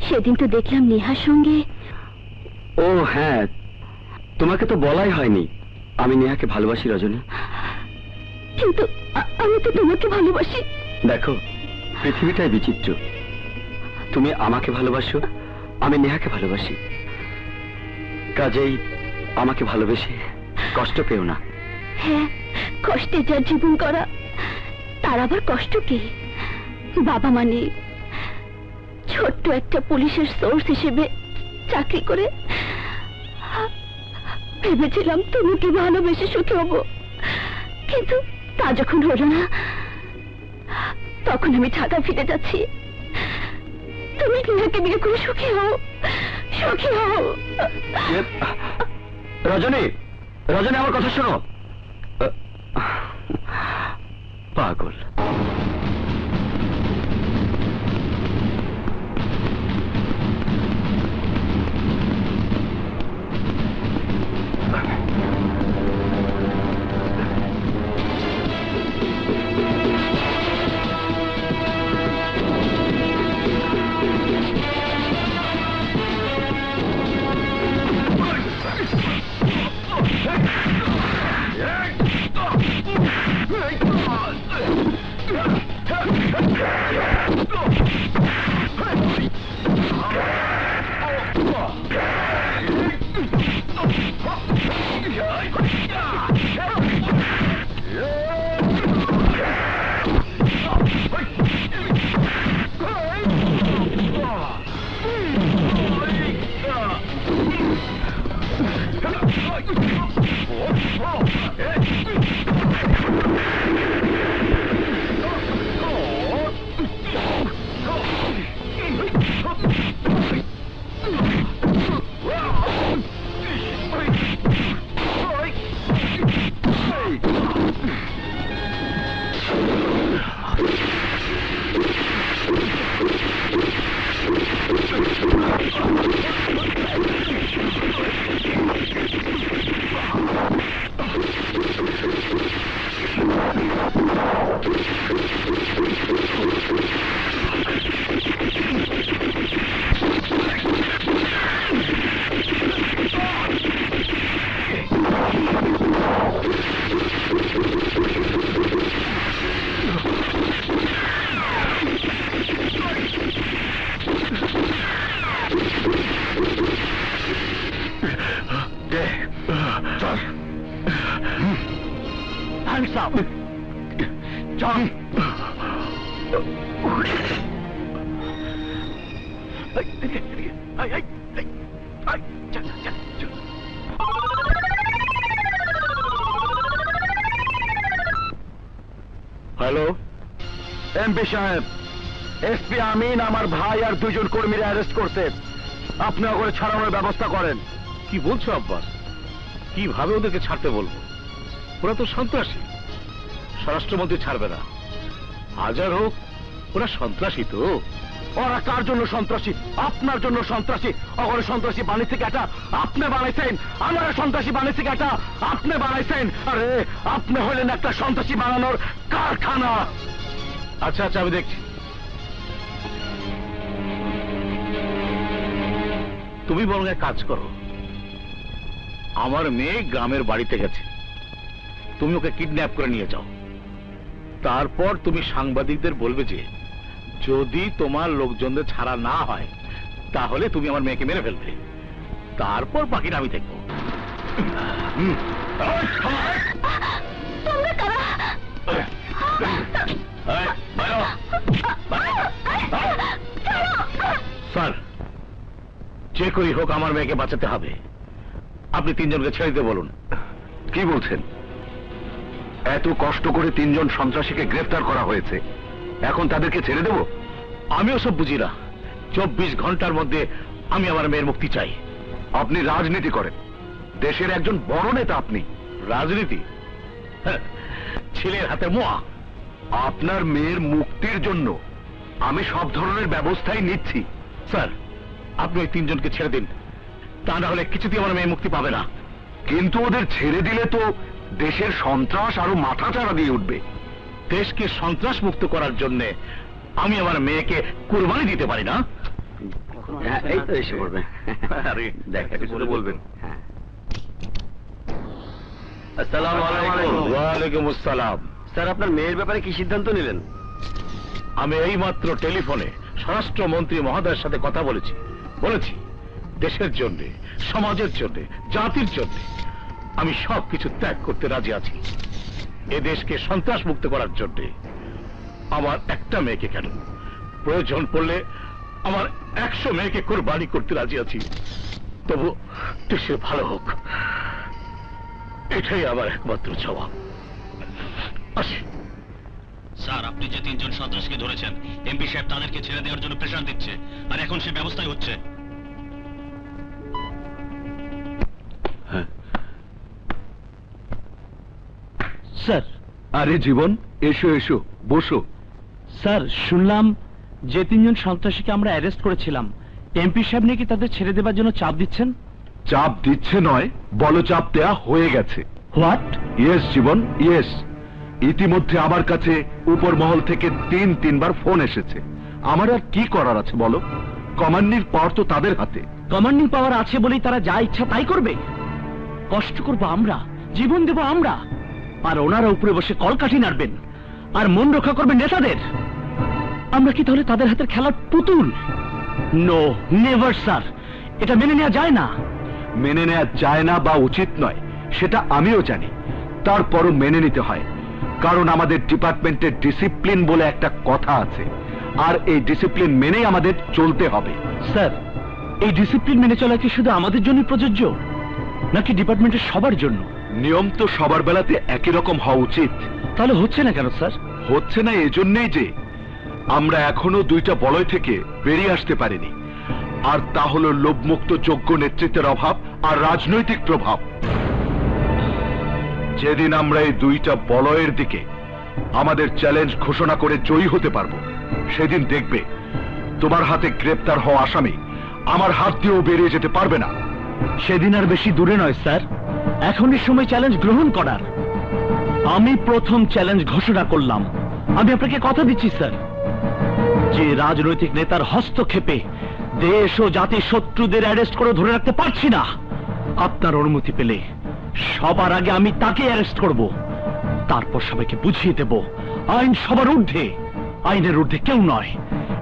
সেদিন তো দেখলাম নেহার সঙ্গে ও হ্যাঁ তোমাকে তো বলাই হয়নি আমি নেহাকে ভালোবাসি রজনী কিন্তু আমি তো তোমাকে ভালোবাসি দেখো পৃথিবীটাই বিচিত্র তুমি আমাকে ভালোবাসো আমি নেহাকে ভালোবাসি কাজেই আমাকে ভালোবেসে কষ্ট পেও না হ্যাঁ কষ্টে যার জীবন করা তার আবার কষ্ট কি বাবা মানে ছোট্ট একটা পুলিশের সোর্স হিসেবে চাকরি করে ভেবেছিলাম তোমাকে ভালোবেসে সুখী হব কিন্তু তা যখন হলো না তখন আমি ঢাকা ফিরে যাচ্ছি তুমি নেহাকে বিয়ে করে সুখী হও সুখী হও রজনী রজনী আমার কথা শোনো পাগল চল হ্যান্ডস আপ চল হ্যালো এমপি সাহেব, এসপি আমিন আমার ভাই আর দুজন কর্মীরা অ্যারেস্ট করছে। আপনি ওগুলো ছাড়ানোর ব্যবস্থা করেন। কি বলছো আব্বাস? কিভাবে ওদেরকে ছাড়তে বলবো? ওরা তো সন্ত্রাসী, স্বরাষ্ট্রমন্ত্রী ছাড়বে না। হাজার হোক ওরা সন্ত্রাসী তো। ওরা কার জন্য সন্ত্রাসী? আপনার জন্য সন্ত্রাসী। ওগুলো সন্ত্রাসী বানিয়েছে কেটা? আপনি বানাইছেন। আমার সন্ত্রাসী বানিয়েছে কেটা? আপনি বানাইছেন। আরে আপনি হলেন একটা সন্ত্রাসী বানানোর কারখানা। আচ্ছা আচ্ছা, আমি দেখছি। তুমি বরং এক কাজ করো, আমার মেয়ে গ্রামের বাড়িতে গেছে, তুমি ওকে কিডন্যাপ করে নিয়ে যাও। তারপর তুমি সাংবাদিকদের বলবে যে যদি তোমার লোকজনদের ছাড়া না হয় তাহলে তুমি আমার মেয়েকে মেরে ফেলবে। তারপর বাকিটা আমি দেখবো। স্যার, যে করেই হোক আমার মেয়েকে বাঁচাতে হবে। আপনি তিনজনকে ছেড়ে দিতে বলুন। কি বলছেন? এত কষ্ট করে তিনজন সন্ত্রাসীকে গ্রেফতার করা হয়েছে, এখন তাদেরকে ছেড়ে দেব? আমিও সব বুঝি না। 24 ঘন্টার মধ্যে আমি আমার মেয়ের মুক্তি চাই। আপনি রাজনীতি করেন, দেশের একজন বড় নেতা আপনি। রাজনীতি? ছেলের হাতে মোয়া। আপনার মেয়ের মুক্তির জন্য আমি সব ধরনের ব্যবস্থাই নিচ্ছি। স্যার, আপনি ওই তিনজনকে ছেড়ে দিন, তা না হলে কিছুতেই আমার মেয়ে মুক্তি পাবে না। কিন্তু ওদের ছেড়ে দিলে তো দেশের সন্ত্রাস আরো মাথাচাড়া দিয়ে উঠবে। দেশকে সন্ত্রাস মুক্ত করার জন্য আমি আমার মেয়েকে কুরবানি দিতে পারি না। এই তো এসে পড়বে। বলবেন। আসসালামু আলাইকুম। ওয়ালাইকুম আসসালাম। স্যার, আপনার মেয়ের ব্যাপারে কি সিদ্ধান্ত নিলেন? আমি এইমাত্র টেলিফোনে স্বরাষ্ট্রমন্ত্রী মহোদয়ের সাথে কথা বলেছি দেশের জন্য, সমাজের জন্য, জাতির জন্য আমি সবকিছু ত্যাগ করতে রাজি আছি। এ দেশকে সন্ত্রাস মুক্ত করার জন্য আমার একটা মেয়েকে কেন, প্রয়োজন পড়লে আমার 100 মেয়েকে কোরবানি করতে রাজি আছি। তবু দেশের ভালো হোক, এটাই আমার একমাত্র জবাব। আসি। স্যার, আপনি যে তিনজন সন্ত্রাসীকে ধরেছেন, এমপি সাহেব তাদেরকে ছেড়ে দেওয়ার জন্য প্রেসার দিচ্ছে, আর এখন সে ব্যবস্থাই হচ্ছে। স্যার। আরে জীবন, এসো এসো, বসো। স্যার, শুনলাম যে তিনজন সন্ত্রাসীকে আমরা অ্যারেস্ট করেছিলাম, এমপি সাহেব নাকি তাদের ছেড়ে দেবার জন্য চাপ দিচ্ছেন। চাপ দিচ্ছে নয়, বলো চাপ দেয়া হয়ে গেছে। হোয়াট? Yes Jibon, yes. ইতিমধ্যে আমার কাছে উপর মহল থেকে 3-3 ফোন এসেছে। আমার আর কি করার আছে বলো? কমান্ডিং পাওয়ার তো তাদের হাতে। কমান্ডিং পাওয়ার আছে বলেই তারা যা ইচ্ছা তাই করবে? কষ্ট করবো আমরা, জীবন দেব আমরা, আর ওনারা উপরে বসে কলকাঠি নাড়বেন আর মন রক্ষা করবেন নেতাদের। আমরা কি তাহলে তাদের হাতের খেলার পুতুল? নো, নেভার স্যার, এটা মেনে নেওয়া যায় না। মেনে নেওয়া যায় না বা উচিত নয় সেটা আমিও জানি, তারপরও মেনে নিতে হয়। কারণ আমাদের ডিপার্টমেন্টের ডিসিপ্লিন বলে একটা কথা আছে, আর এই ডিসিপ্লিন মেনেই আমাদের চলতে হবে। স্যার, এই ডিসিপ্লিন মেনে চলা কি শুধু আমাদের জন্য প্রযোজ্য, নাকি ডিপার্টমেন্টের সবার জন্য? নিয়ম তো সবার বেলাতে একই রকম হওয়া উচিত। তাহলে হচ্ছে না কেন স্যার? হচ্ছে না এজন্যই যে আমরা এখনো 2টা বলয় থেকে বেরিয়ে আসতে পারিনি, আর তা হলো লোভমুক্ত যোগ্য নেতৃত্বের অভাব আর রাজনৈতিক প্রভাব। যেদিন আমরা এই 2টা বলয়ের দিকে আমাদের চ্যালেঞ্জ ঘোষণা করে জয়ী হতে পারবো, সেদিন দেখবে তোমার হাতে গ্রেপ্তার হওয়া আসামি আমার হাত দিয়েও বেরিয়ে যেতে পারবে না। সেদিন আর বেশি দূরে নয় স্যার, এখনই সময় চ্যালেঞ্জ গ্রহণ করার। আমি প্রথম চ্যালেঞ্জ ঘোষণা করলাম। আমি আপনাকে কথা দিচ্ছি স্যার, যে রাজনৈতিক নেতার হস্তক্ষেপে দেশ ও জাতির শত্রুদের অ্যারেস্ট করে ধরে রাখতে পারছি না, আপনার অনুমতি পেলে সবার আগে আমি তাকে অ্যারেস্ট করব, তারপর সবাইকে বুঝিয়ে দেব আইন সবার ঊর্ধ্বে, আইনের ঊর্ধ্বে কেউ নয়।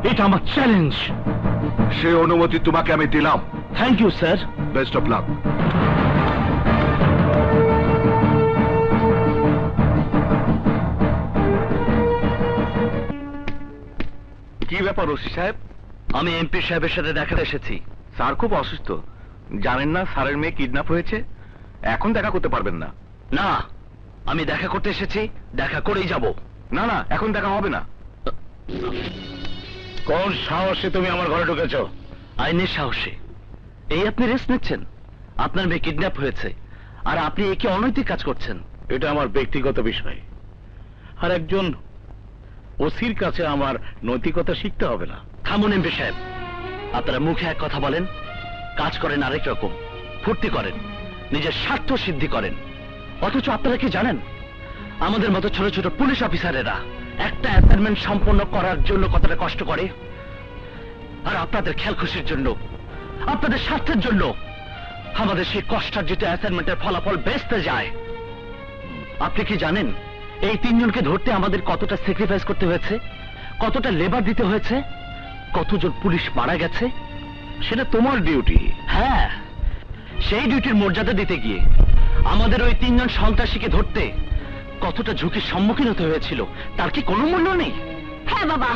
এটা আমার চ্যালেঞ্জ। সে অনুমতি তোমাকে আমি দিলাম। Thank you sir. Best of luck. কি ব্যাপার ওসি সাহেব? আমি এমপি সাহেবের সাথে দেখাতে এসেছি। স্যার খুব অসুস্থ, জানেন না স্যারের মেয়ে কিডন্যাপ হয়েছে, এখন দেখা করতে পারবেন না। না, আমি দেখা করতে এসেছি, দেখা করেই যাব। না না, এখন দেখা হবে না। কোন সাহসে তুমি আমার ঘরে ঢুকেছো? আইনের সাহসে। এই আপনি রেস্ট নিচ্ছেন? আপনার মেয়ে কিডন্যাপ হয়েছে, আর আপনি একে অনৈতিক কাজ করছেন। এটা আমার ব্যক্তিগত বিষয়, আর একজন ওসির কাছে আমার নৈতিকতা শিখতে হবে না। থামুন এমপি সাহেব, আপনারা মুখে এক কথা বলেন, কাজ করেন আরেক রকম, ফুর্তি করেন, নিজের স্বার্থ সিদ্ধি করেন। অথচ আপনারা কি জানেন, আমাদের মতো ছোট ছোট পুলিশ অফিসারেরা একটা অ্যাসাইনমেন্ট সম্পন্ন করার জন্য কতটা কষ্ট করে, আর আপনাদের খেয়াল খুশির জন্য, আপনাদের স্বার্থের জন্য আমাদের সেই কষ্টার্জিত অ্যাসাইনমেন্টের ফলাফল বেচতে যায়। আপনি কি জানেন এই 3 জনকে ধরতে আমাদের কতটা স্যাক্রিফাইস করতে হয়েছে, কতটা লেবার দিতে হয়েছে, কতজন পুলিশ মারা গেছে? সেটা তোমার ডিউটি। হ্যাঁ, সেই ডিউটির মর্যাদা দিতে গিয়ে আমাদের ওই 3 জন সন্ত্রাসীকে ধরতে কতটা ঝুঁকির সম্মুখীন হতে হয়েছিল তার কি কোনো মূল্য নেই? হ্যাঁ বাবা,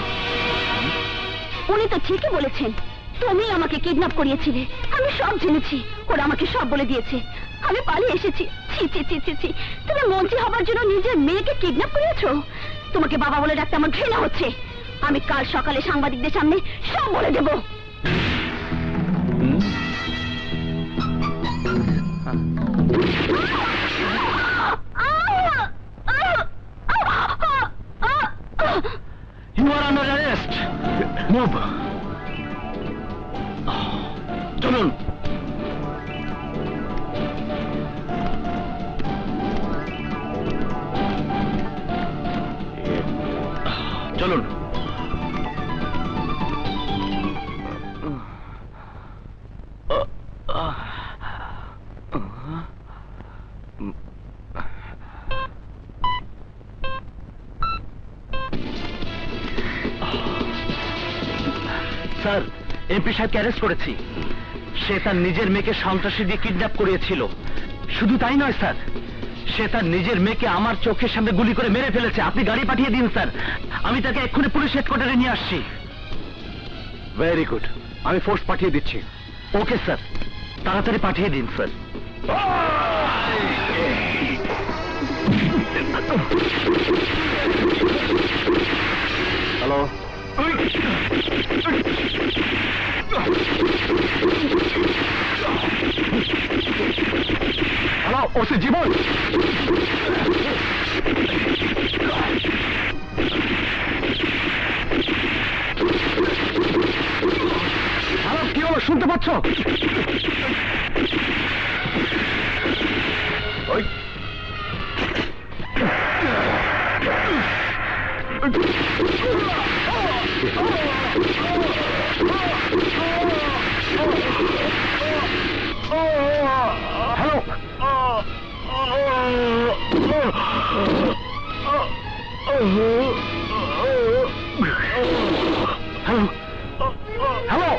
উনি তো ঠিকই বলেছেন। তুমি আমাকে কিডন্যাপ করিয়েছিলে, আমি সব জেনেছি, ওরা আমাকে সব বলে দিয়েছে, আমি পালিয়ে এসেছি। ছি ছি ছি ছি ছি, তুমি মন্ত্রী হবার জন্য নিজের মেয়েকে কিডন্যাপ করিয়েছো? তোমাকে বাবা বলে ডাকতে আমার ঘৃণা হচ্ছে। আমি কাল সকালে সাংবাদিকদের সামনে সব বলে দেব। You are under arrest. Move. চলুন। চলুন। স্যার, এমপি সাহেবকে অ্যারেস্ট করেছি। সে তার নিজের মেয়েকে সন্ত্রাসী দিয়ে কিডন্যাপ করিয়েছিল। শুধু তাই নয় স্যার, সে তার নিজের মেয়েকে আমার চোখের সামনে গুলি করে মেরে ফেলেছে। আপনি গাড়ি পাঠিয়ে দিন স্যার, আমি তাকে এক্ষুনি পুলিশ হেডকোয়ার্টারে নিয়ে আসছি। ভেরি গুড, আমি ফোর্স পাঠিয়ে দিচ্ছি। ওকে স্যার, তাড়াতাড়ি পাঠিয়ে দিন স্যার। হ্যালো, হ্যালো, ওসি জীবন। হ্যালো, কি হলো, শুনতে পাচ্ছ? ওই হ্যালো, হ্যালো,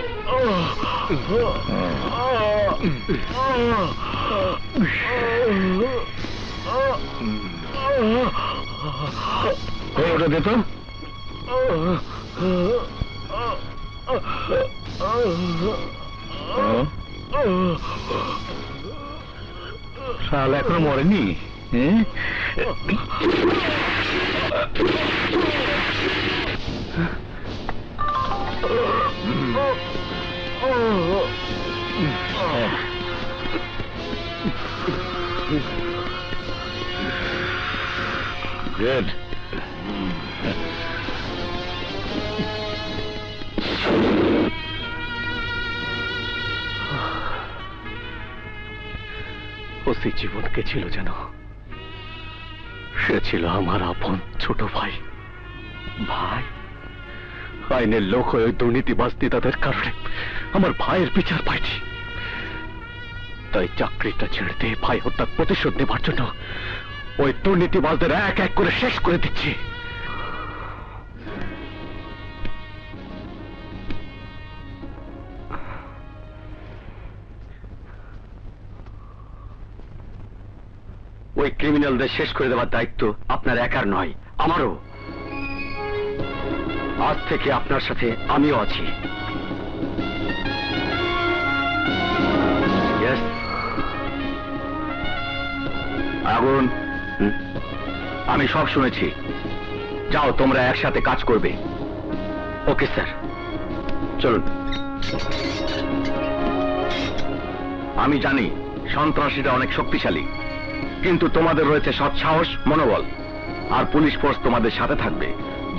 ওটা দে তো। শালা এখনো মরেনি। গুড। ওসি জীবনকে ছিল যেন, সে ছিল আমার আপন ছোট ভাই। ভাই, আইনের লোক হয়ে ওই দুর্নীতিবাজ নেতাদের কারণে আমার ভাইয়ের বিচার পাইনি। তাই চাকরিটা ছেড়ে দিয়ে ভাই হত্যার প্রতিশোধ নেবার জন্য ওই দুর্নীতিবাজদের এক এক করে শেষ করে দিচ্ছি। ওই ক্রিমিনালদের শেষ করে দেওয়ার দায়িত্ব আপনার একার নয়, আমারও। আজ থেকে আপনার সাথে আমিও আছি। Yes? আগুন, আমি সব শুনেছি। যাও, তোমরা একসাথে কাজ করবে। ওকে স্যার, চলুন। আমি জানি সন্ত্রাসীরা অনেক শক্তিশালী, কিন্তু তোমাদের রয়েছে সৎসাহস, মনোবল, আর পুলিশ ফোর্স তোমাদের সাথে থাকবে।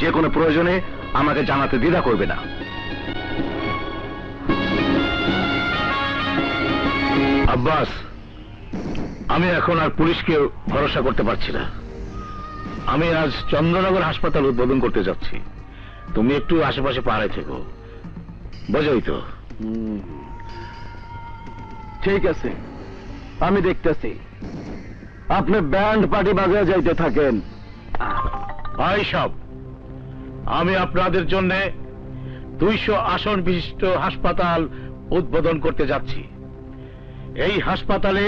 যে কোনো প্রয়োজনে আমাকে জানাতে দ্বিধা করবে না। আব্বাস, আমি এখন আর পুলিশকে ভরসা করতে পারছি না। আমি আজ চন্দ্রনগর হাসপাতাল উদ্বোধন করতে যাচ্ছি। তুমি একটু আশেপাশে পাড়ায় থেকো, বোঝোই তো। ঠিক আছে, আমি দেখতেছি। আপনি ব্যান্ড পার্টি বাজিয়ে যাইতে থাকেন। ভাই সব, আমি আপনাদের জন্য 200 আসন বিশিষ্ট হাসপাতাল উদ্বোধন করতে যাচ্ছি। এই হাসপাতালে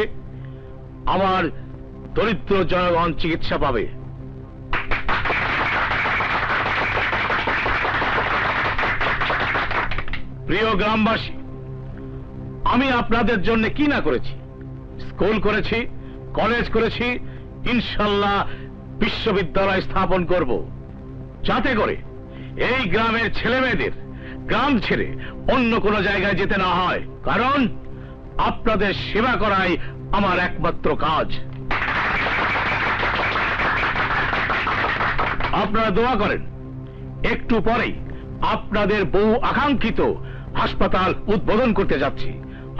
আমার দরিদ্র জনগণ চিকিৎসা পাবে। প্রিয় গ্রামবাসী, আমি আপনাদের জন্য কি না করেছি। স্কুল করেছি, কলেজ করেছি, ইনশাল্লাহ বিশ্ববিদ্যালয় স্থাপন করব, যাতে করে এই গ্রামের ছেলেমেয়েদের গ্রাম ছেড়ে অন্য কোনো জায়গায় যেতে না হয়। কারণ আপনাদের সেবা করাই আমার একমাত্র কাজ। আপনারা দোয়া করেন, একটু পরেই আপনাদের বহু আকাঙ্ক্ষিত হাসপাতাল উদ্বোধন করতে যাচ্ছি।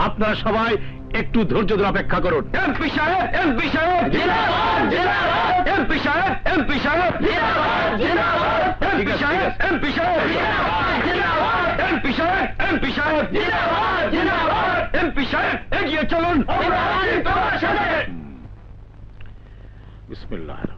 আপনারা সবাই একটু ধৈর্য ধরে অপেক্ষা করুন। এমপি সাহেব, এমপি সাহেব, জিন্দাবাদ, জিন্দাবাদ, এমপি সাহেব, এমপি সাহেব, জিন্দাবাদ, জিন্দাবাদ, এমপি সাহেব, এমপি সাহেব, জিন্দাবাদ, জিন্দাবাদ, এমপি সাহেব, এমপি সাহেব, জিন্দাবাদ, জিন্দাবাদ, এমপি সাহেব, এগিয়ে চলুন, আমরা আছি তোমার সাথে। বিসমিল্লাহির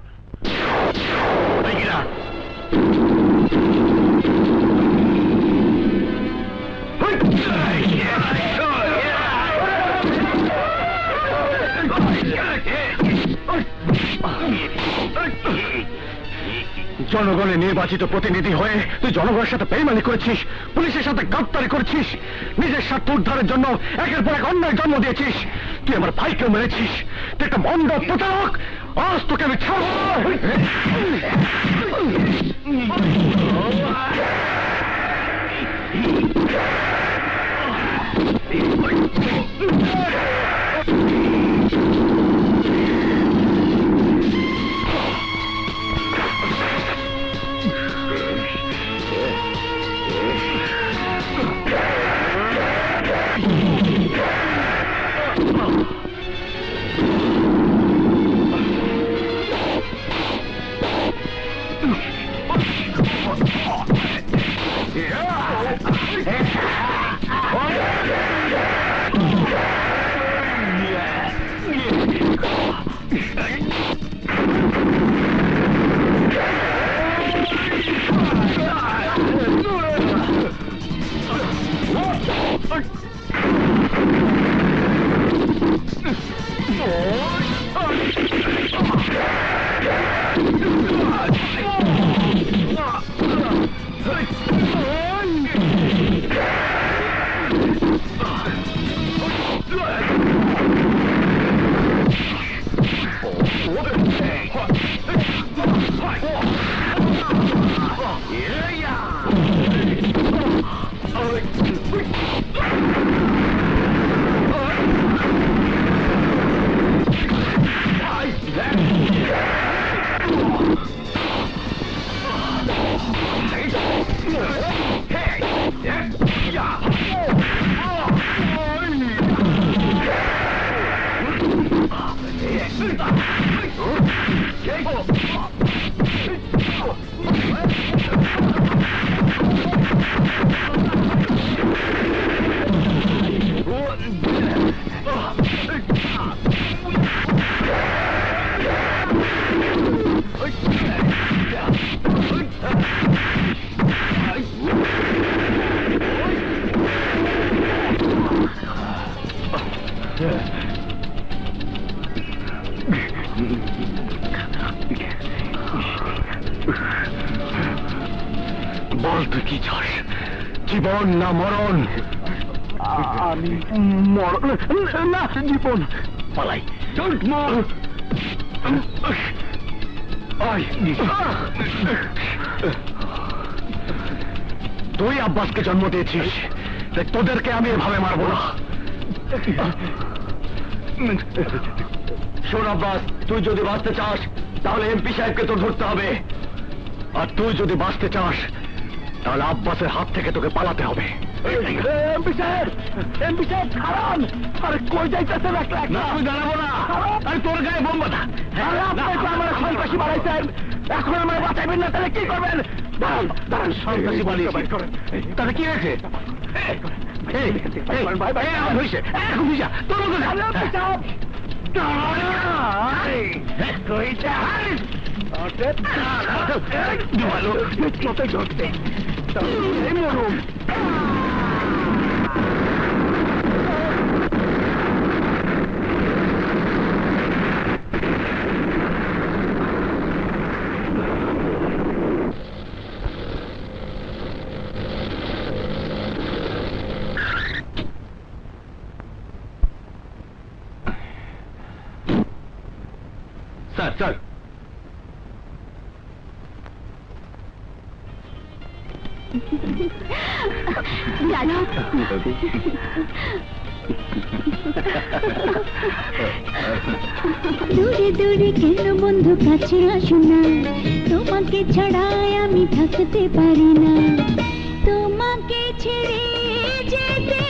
জনগণের নির্বাচিত প্রতিনিধি হয়ে তুই জনগণের সাথে বেইমানি করেছিস, পুলিশের সাথে গাদ্দারি করেছিস, নিজের স্বার্থ উদ্ধারের জন্য একের পর এক অন্যায় জন্ম দিয়েছিস। তুই আমার ভাইকে মেরেছিস, তুই একটা মন্দ প্রতারক। আজ তোকে আমি ছাড়ব। বল তুই কি চাস, জীবন না মরণ? আমি মরণ না, জীবন। পালাই। তুই আব্বাসকে জন্ম দিয়েছিস, তোদেরকে আমি এভাবে মারবো না। শোন আব্বাস, তুই যদি বাঁচতে চাস তাহলে এমপি সাহেবকে তো ধরতে হবে, আর তুই যদি বাঁচতে চাস তাহলে আব্বাসের হাত থেকে তোকে পালাতে হবে। এমপি সাহেব, এমপি সাহেব খারাপ। আরে কই যাইতেছেন? না আমি দাঁড়াবো না। আরে তোর গায়ে বোম বাঁধা। আমার সন্ত্রাসী বাড়াইছেন, এখন আমার বাঁচাইবেন না, তাহলে কি করবেন? দাঁড়ান দাঁড়ান, সন্ত্রাসী বাড়িয়েছি তাহলে কি হয়েছে? স্যার স্যার, জানো দূরে দূরে কেন বন্ধু কাছে আসো না, তোমাকে ছাড়াই আমি থাকতে পারি না, তোমাকে ছেড়ে যেতে